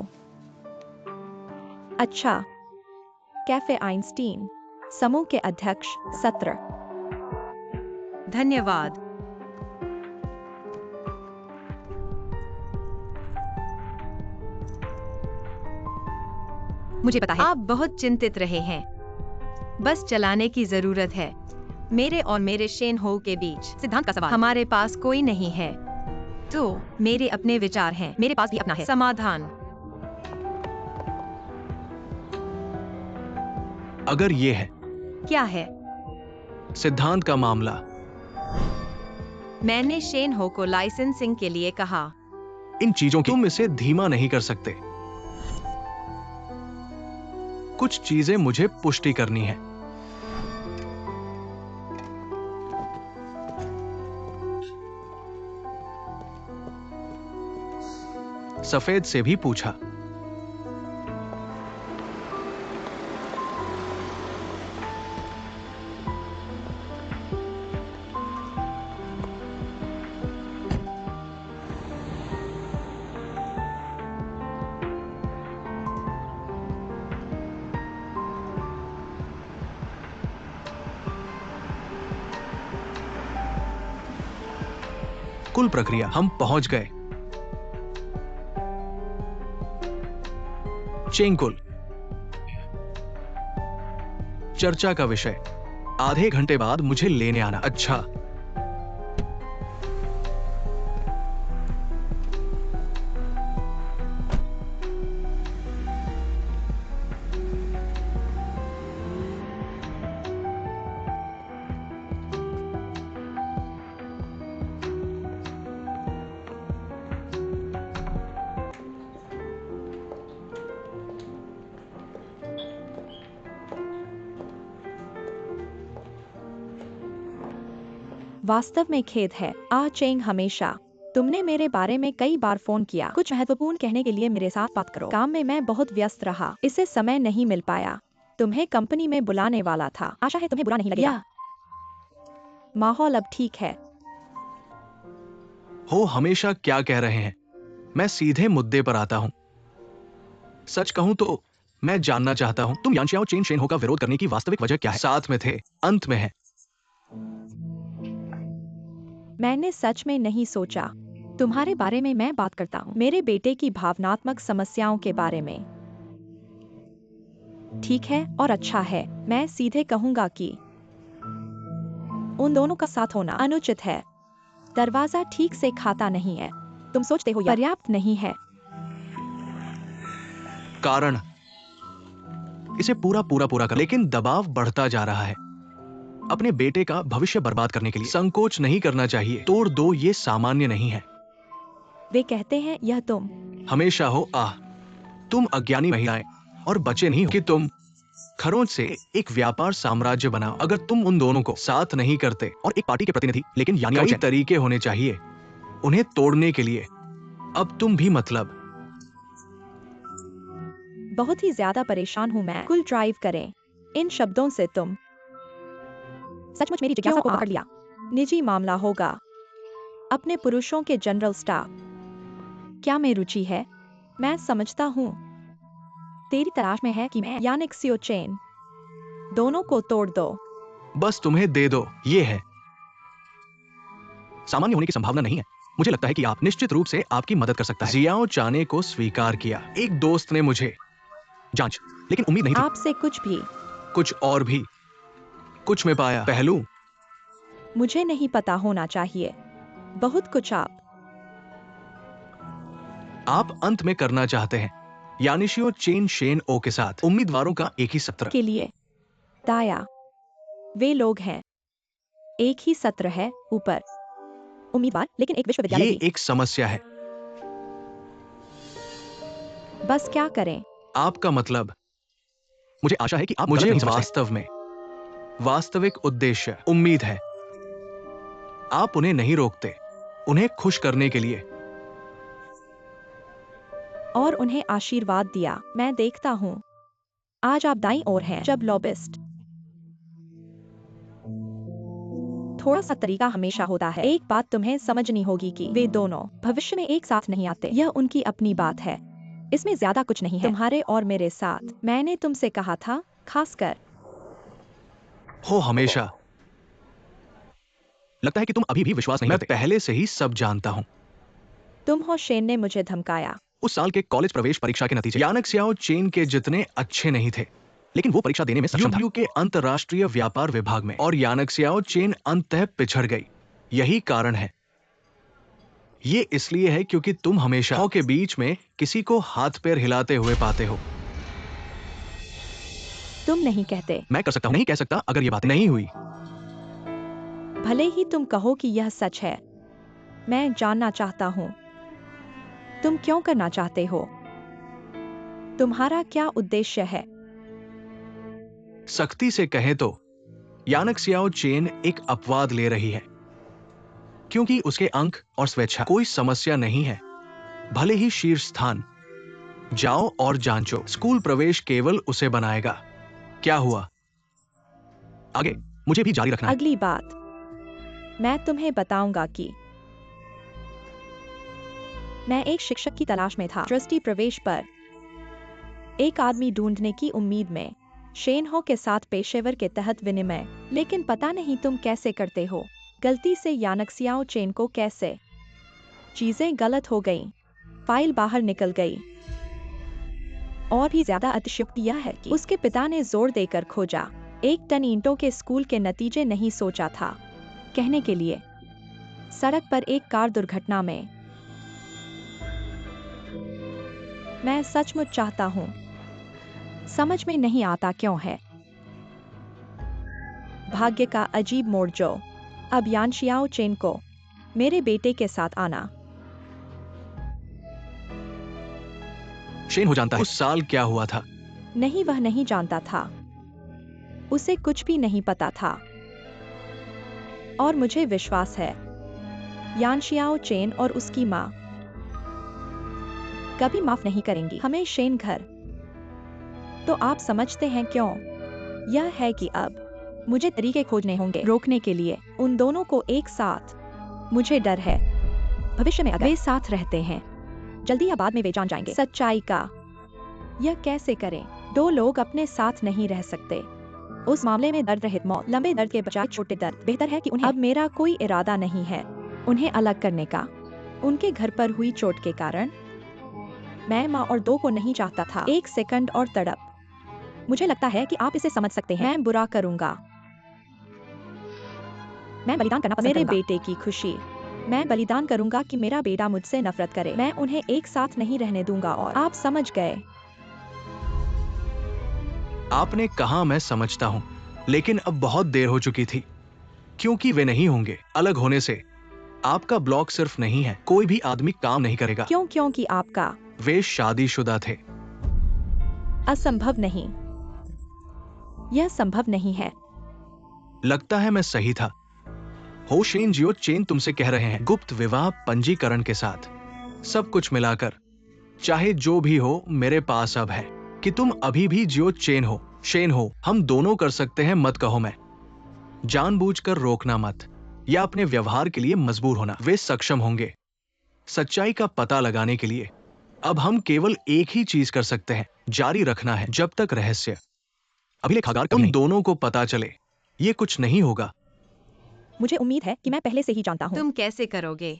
अच्छा। कैफे आइंस्टीन, समूह के अध्यक्ष, सत्र। धन्यवाद। मुझे पता है आप बहुत चिंतित रहे हैं। बस चलाने की जरूरत है। मेरे और मेरे शेन हो के बीच सिद्धांत का सवाल। हमारे पास कोई नहीं है, तो मेरे अपने विचार हैं। मेरे पास भी अपना है। समाधान। अगर ये है क्या है? सिद्धांत का मामला, मैंने शेन हो को लाइसेंसिंग के लिए कहा। इन चीजों की तुम इसे धीमा नहीं कर सकते। कुछ चीजें मुझे पुष्टि करनी है। सफेद से भी पूछा। कुल प्रक्रिया, हम पहुंच गए। चेंगकुल। चर्चा का विषय, आधे घंटे बाद मुझे लेने आना। अच्छा। वास्तव में खेद है आ चेंग, हमेशा तुमने मेरे बारे में कई बार फोन किया। कुछ महत्वपूर्ण कहने के लिए मेरे साथ बात करो। काम में मैं बहुत व्यस्त रहा, इससे समय नहीं मिल पाया। तुम्हें कंपनी में बुलाने वाला था। आशा है तुम्हें बुरा नहीं लगेगा। माहौल अब ठीक है। हो हमेशा क्या कह रहे हैं? मैं सीधे मुद्दे पर आता हूं। सच कहूं तो मैं जानना चाहता हूं, तुम यानशियाओ चेन शेन हो का विरोध करने की वास्तविक वजह क्या है? साथ में थे, अंत में है। मैंने सच में नहीं सोचा। तुम्हारे बारे में मैं बात करता हूँ, मेरे बेटे की भावनात्मक समस्याओं के बारे में। ठीक है और अच्छा है। मैं सीधे कहूंगा कि उन दोनों का साथ होना अनुचित है। दरवाजा ठीक से खाता नहीं है। तुम सोचते हो यह पर्याप्त नहीं है। कारण, इसे पूरा कर, लेकिन दबाव बढ़ता जा रहा है। अपने बेटे का भविष्य बर्बाद करने के लिए संकोच नहीं करना चाहिए। तोड़ दो, ये सामान्य नहीं है। वे कहते हैं यह तुम हमेशा हो तुम अज्ञानी महिलाएं और बच्चे नहीं हो कि तुम खरोंच से एक व्यापार साम्राज्य बनाओ। अगर तुम उन दोनों को साथ नहीं करते और एक पार्टी के प्रतिनिधि, लेकिन कई तरीके होने चाहिए उन्हें तोड़ने के लिए। अब तुम भी मतलब बहुत ही ज्यादा परेशान हूं मैं। कुल ड्राइव करें। इन शब्दों से तुम सचमुच मेरी जिज्ञासा को पकड़ लिया। निजी मामला होगा। अपने पुरुषों के जनरल स्टाफ। क्या में रुचि है? मैं समझता हूँ तेरी तलाश में है कि मैं यानिक्सियो चेन दोनों को तोड़ दो। बस तुम्हें दे दो। ये है, सामान्य होने की संभावना नहीं है। मुझे लगता है कि आप निश्चित रूप से आपकी मदद कर सकता है। जियाओ चाने को स्वीकार किया। एक दोस्त ने मुझे जांच, लेकिन उम्मीद नहीं थी। आपसे कुछ भी। कुछ और भी। कुछ में पाया पहलू। मुझे नहीं पता होना चाहिए। बहुत कुछ। आप अंत में करना चाहते हैं यानिशियो चेन शेन ओ के साथ उम्मीदवारों का एक ही सत्र के लिए दाया। वे लोग हैं। एक ही सत्र है ऊपर उम्मीदवार, लेकिन एक विश्वविद्यालय ये भी। एक समस्या है। बस क्या करें? आपका मतलब, मुझे आशा है कि आप मुझे वास्तव में वास्तविक उद्देश्य उम्मीद है। आप उन्हें नहीं रोकते, उन्हें खुश करने के लिए। और उन्हें आशीर्वाद दिया। मैं देखता हूँ आज आप दाईं ओर हैं। जब लॉबिस्ट थोड़ा सा तरीका हमेशा होता है। एक बात तुम्हें समझनी होगी कि वे दोनों भविष्य में एक साथ नहीं आते। यह उनकी अपनी बात है। इसमें ज्यादा कुछ नहीं है तुम्हारे और मेरे साथ। मैंने तुमसे कहा था, खासकर हो हमेशा लगता है कि तुम अभी भी विश्वास नहीं करते। मैं पहले से ही सब जानता हूं। तुम हो। शेन ने मुझे धमकाया। उस साल के कॉलेज प्रवेश परीक्षा के नतीजे यानिक्सियो चेन के जितने अच्छे नहीं थे, लेकिन वो परीक्षा देने में सक्षम था। यूब्लू के अंतरराष्ट्रीय व्यापार विभाग में, और यानिक्सियो चेन अंततः पिछड़ गई। यही कारण है। ये इसलिए है क्योंकि तुम हमेशा के बीच में किसी को हाथ पैर हिलाते हुए पाते हो। तुम नहीं कहते। मैं कर सकता हूं, नहीं कह सकता अगर ये बात नहीं हुई। भले ही तुम कहो कि यह सच है। मैं जानना चाहता हूँ तुम क्यों करना चाहते हो? तुम्हारा क्या उद्देश्य है? सख्ती से कहें तो यानिक्सियो चेन एक अपवाद ले रही है, क्योंकि उसके अंक और स्वेच्छा कोई समस्या नहीं है। भले ही शीर्ष स्थान। जाओ और जांचो। स्कूल प्रवेश केवल उसे बनाएगा। क्या हुआ? आगे मुझे भी जारी रखना है। अगली बात मैं तुम्हें बताऊंगा कि मैं एक शिक्षक की तलाश में था। ट्रस्टी प्रवेश पर एक आदमी ढूंढने की उम्मीद में शेन हो के साथ पेशेवर के तहत विनिमय। लेकिन पता नहीं तुम कैसे करते हो। गलती से यानिक्सियो चेन को कैसे चीजें गलत हो गईं। फाइल बाहर निकल गई। और भी ज्यादा अतिशयोक्ति यह है कि उसके पिता ने जोर देकर खोजा। 1 टन ईंटों के स्कूल के नतीजे नहीं सोचा था। कहने के लिए सड़क पर एक कार दुर्घटना में। मैं सचमुच चाहता हूँ। समझ में नहीं आता क्यों है। भाग्य का अजीब मोड़ जो अब यान शियाओ चेन को मेरे बेटे के साथ आना। शेन हो जानता है उस साल क्या हुआ था। नहीं, वह नहीं जानता था। उसे कुछ भी नहीं पता था। और मुझे विश्वास है यान शियाओ चेन और उसकी माँ कभी माफ नहीं करेंगी हमें शेन घर। तो आप समझते हैं क्यों? यह है कि अब मुझे तरीके खोजने होंगे रोकने के लिए उन दोनों को एक साथ। मुझे डर है भविष्य में अगर वे साथ रहते हैं, जल्दी या बाद में वे जान जाएंगे सच्चाई का। यह कैसे करें? 2 लोग अपने साथ नहीं रह सकते। उस मामले में दर्द रहित मौत, लंबे दर्द के बजाय छोटे दर्द। बेहतर है कि उन्हें अब मेरा कोई इरादा नहीं है उन्हें अलग करने का। उनके घर पर हुई चोट के कारण मैं माँ और 2 को नहीं चाहता था। 1 सेकंड और तड़प। मुझे लगता है कि आप इसे समझ सकते हैं। मैं बुरा करूंगा। मैं बलिदान करना पसंद मेरे करूंगा। बेटे की खुशी। मैं बलिदान करूंगा कि मेरा बेटा मुझसे नफरत करे। मैं उन्हें एक साथ नहीं रहने दूंगा। और आप समझ गए। आपने कहा मैं समझता हूं, लेकिन अब बहुत देर हो चुकी थी। क्योंकि वे नहीं होंगे। अलग होने से आपका ब्लॉक सिर्फ नहीं है, कोई भी आदमी काम नहीं करेगा। क्यों? क्योंकि आपका वे शादीशुदा थे। असंभव नहीं। यह संभव नहीं है। लगता है मैं सही था। हो शेन जियो चेन तुमसे कह रहे हैं गुप्त विवाह पंजीकरण के साथ सब कुछ मिलाकर, चाहे जो भी हो, मेरे पास अब है कि तुम अभी भी जियो चेन हो, शेन हो। हम दोनों कर सकते हैं। मत कहो मैं जानबूझकर रोकना मत, या अपने व्यवहार के लिए मजबूर होना। वे सक्षम होंगे सच्चाई का पता लगाने के लिए। अब हम केवल एक ही चीज कर सकते हैं, जारी रखना है जब तक रहस्य अभिलेखागार उन दोनों को पता चले। ये कुछ नहीं होगा। मुझे उम्मीद है कि मैं पहले से ही जानता हूँ। तुम कैसे करोगे?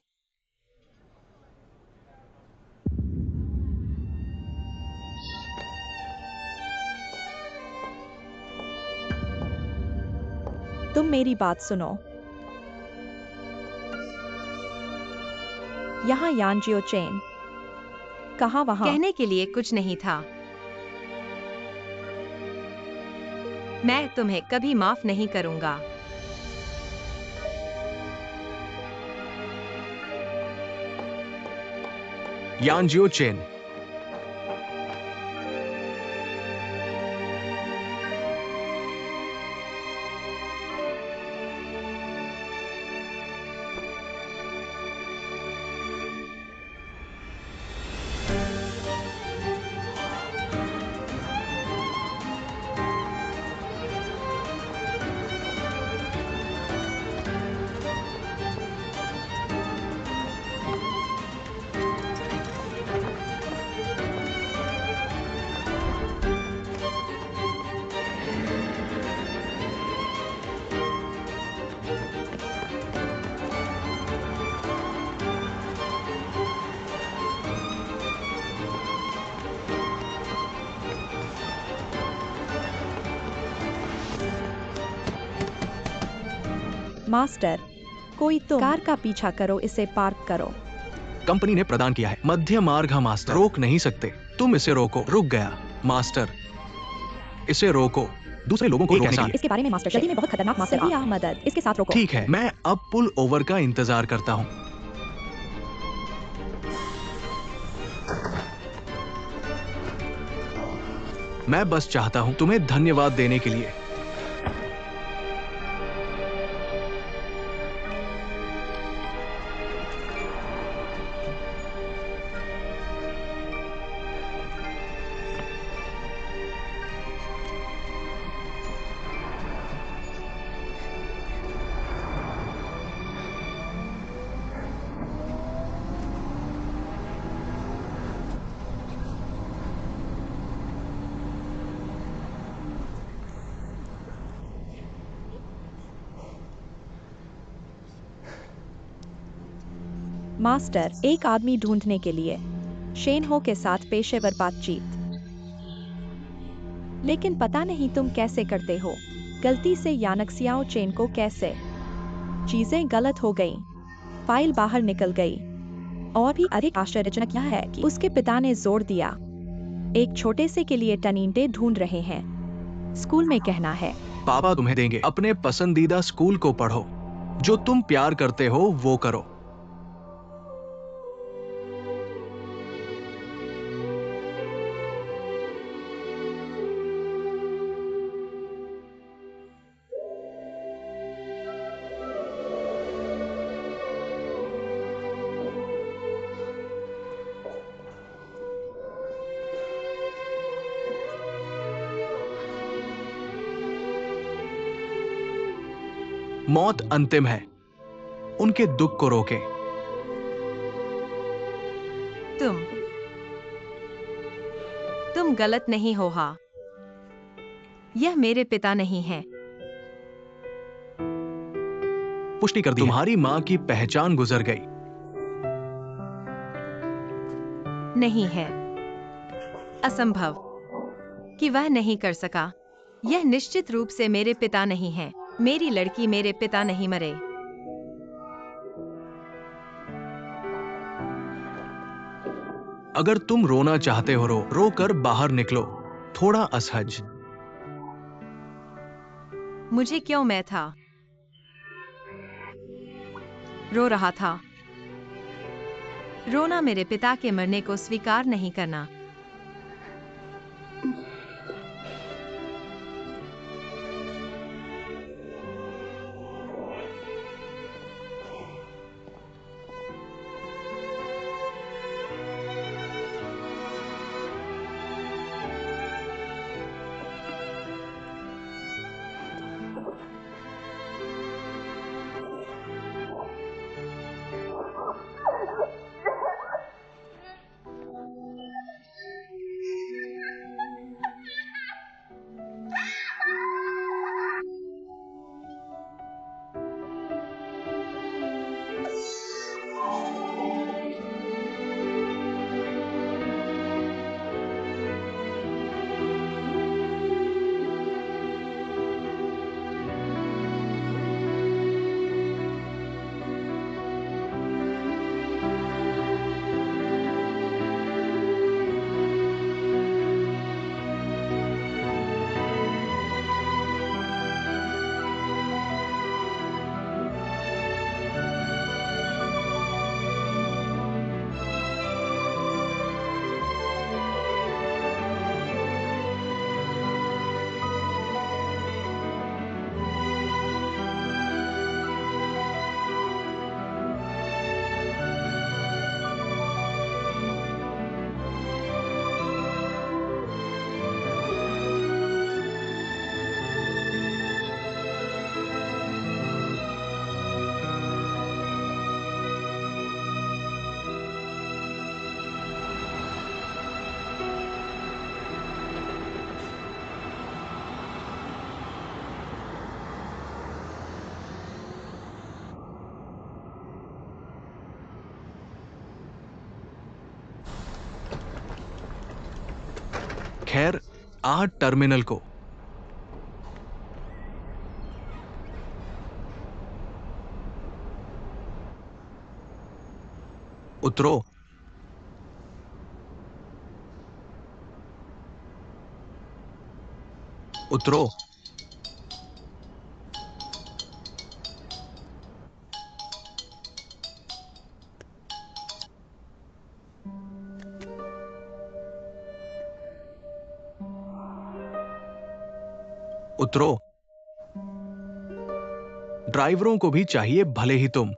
तुम मेरी बात सुनो। यहाँ यान जियो चेन। कहाँ? वहाँ। कहने के लिए कुछ नहीं था। मैं तुम्हें कभी माफ नहीं करूंगा। यान जियो चेन। मास्टर, कोई तुम कार का पीछा करो, इसे पार्क करो। कंपनी ने प्रदान किया है मध्य मार्ग। हम मास्टर रोक नहीं सकते। तुम इसे रोको। रुक गया मास्टर, इसे रोको। दूसरे लोगों को रोकने के लिए। इसके बारे में मास्टर, जल्दी में बहुत खतरनाक मास्टर। सही मदद, इसके साथ रोको। ठीक है, मैं अब पुल ओवर का इंतजार करता हूँ। मैं बस चाहता हूँ तुम्हें धन्यवाद देने के लिए। मास्टर, एक आदमी ढूंढने के लिए शेन हो के साथ पेशेवर बातचीत। लेकिन पता नहीं तुम कैसे करते हो। गलती से यानक्सियाओ चेन को कैसे। चीजें गलत हो गई। फाइल बाहर निकल गई। और भी अधिक आश्चर्यजनक यह है कि उसके पिता ने जोर दिया। एक छोटे से के लिए टनींटे ढूंढ रहे हैं। स्कूल में कहना है। पापा तुम्हें देंगे। अपने पसंदीदा स्कूल को पढ़ो। जो तुम प्यार करते हो वो करो। मौत अंतिम है। उनके दुख को रोके। तुम गलत नहीं हो। हा, यह मेरे पिता नहीं है। पुष्टि कर दी। तुम्हारी मां की पहचान गुजर गई। नहीं है। असंभव कि वह नहीं कर सका। यह निश्चित रूप से मेरे पिता नहीं है। मेरी लड़की, मेरे पिता नहीं मरे। अगर तुम रोना चाहते हो रो कर बाहर निकलो। थोड़ा असहज। मुझे क्यों? मैं था रो रहा था। रोना मेरे पिता के मरने को स्वीकार नहीं करना। खैर, आज टर्मिनल को। उतरो। उतरो। उतरो। ड्राइवरों को भी चाहिए, भले ही तुम।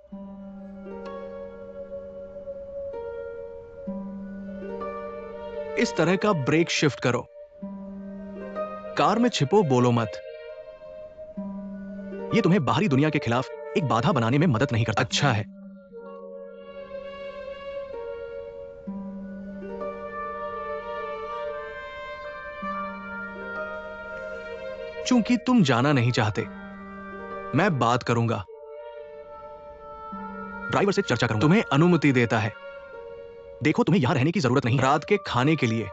इस तरह का ब्रेक शिफ्ट करो। कार में छिपो, बोलो मत। ये तुम्हें बाहरी दुनिया के खिलाफ एक बाधा बनाने में मदद नहीं करता। अच्छा है। चूंकि तुम जाना नहीं चाहते, मैं बात करूंगा। ड्राइवर से चर्चा करूंगा। तुम्हें अनुमति देता है। देखो, तुम्हें यहां रहने की जरूरत नहीं, रात के खाने के लिए।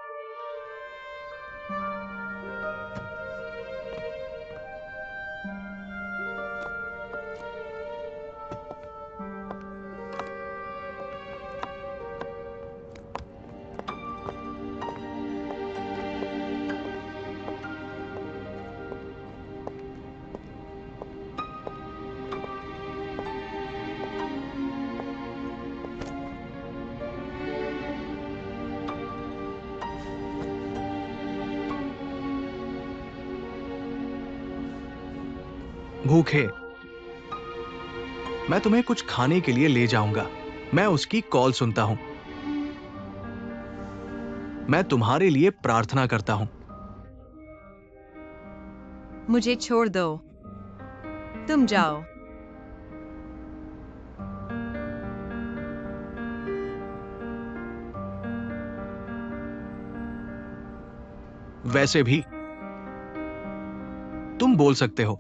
भूखे, मैं तुम्हें कुछ खाने के लिए ले जाऊंगा। मैं उसकी कॉल सुनता हूं। मैं तुम्हारे लिए प्रार्थना करता हूं। मुझे छोड़ दो, तुम जाओ। वैसे भी तुम बोल सकते हो,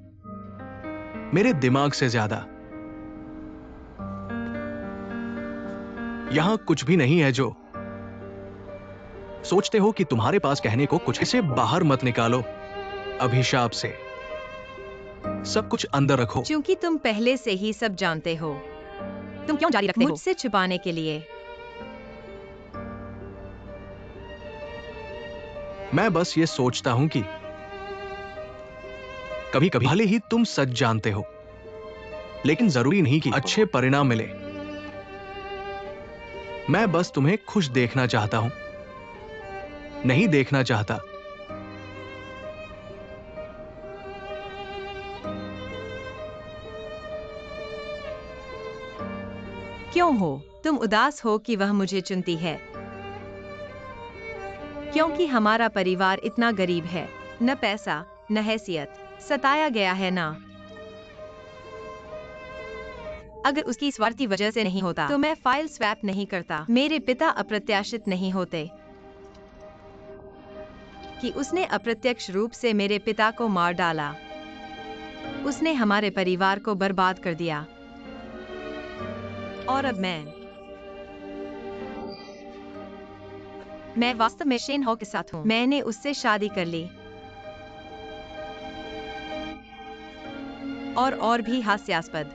मेरे दिमाग से ज्यादा। यहां कुछ भी नहीं है जो सोचते हो कि तुम्हारे पास कहने को कुछ। इसे बाहर मत निकालो, अभिशाप से। सब कुछ अंदर रखो। क्योंकि तुम पहले से ही सब जानते हो। तुम क्यों जारी रखते हो? मुझसे छुपाने के लिए। मैं बस ये सोचता हूं कि कभी कभी भले ही तुम सच जानते हो, लेकिन जरूरी नहीं कि अच्छे परिणाम मिले। मैं बस तुम्हें खुश देखना चाहता हूं, नहीं देखना चाहता। क्यों हो तुम उदास हो कि वह मुझे चुनती है? क्योंकि हमारा परिवार इतना गरीब है, न पैसा न हैसियत, सताया गया है ना। अगर उसकी स्वार्थी वजह से नहीं होता तो मैं फाइल स्वैप नहीं करता। मेरे पिता अप्रत्याशित नहीं होते कि उसने अप्रत्यक्ष रूप से मेरे पिता को मार डाला। उसने हमारे परिवार को बर्बाद कर दिया। और अब मैं वास्तव में शेन हॉ के साथ हूं। मैंने उससे शादी कर ली। और भी हास्यास्पद।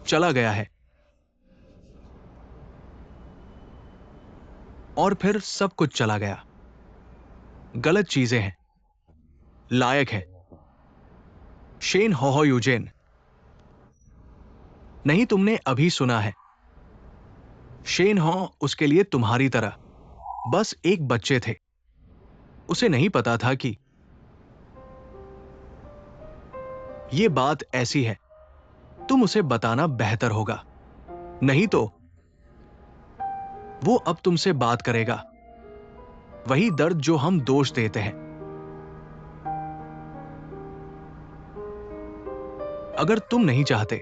चला गया है और फिर सब कुछ चला गया। गलत चीजें हैं, लायक है। शेन हॉ यूजेन, नहीं तुमने अभी सुना है। शेन हॉ उसके लिए तुम्हारी तरह बस एक बच्चे थे। उसे नहीं पता था कि यह बात ऐसी है। तुम उसे बताना बेहतर होगा, नहीं तो वो अब तुमसे बात करेगा। वही दर्द जो हम दोष देते हैं। अगर तुम नहीं चाहते,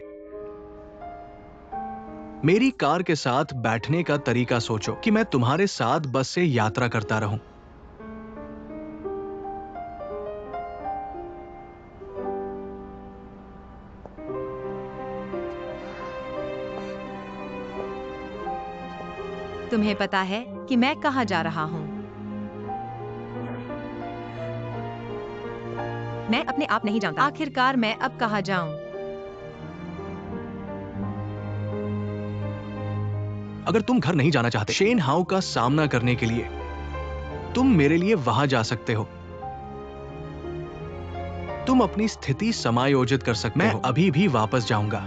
मेरी कार के साथ बैठने का तरीका सोचो कि मैं तुम्हारे साथ बस से यात्रा करता रहूं। तुम्हें पता है कि मैं कहां जा रहा हूं? मैं अपने आप नहीं जानता। आखिरकार मैं अब कहां जाऊं? अगर तुम घर नहीं जाना चाहते शेन हाउ का सामना करने के लिए, तुम मेरे लिए वहां जा सकते हो। तुम अपनी स्थिति समायोजित कर सकते हो। मैं अभी भी वापस जाऊंगा।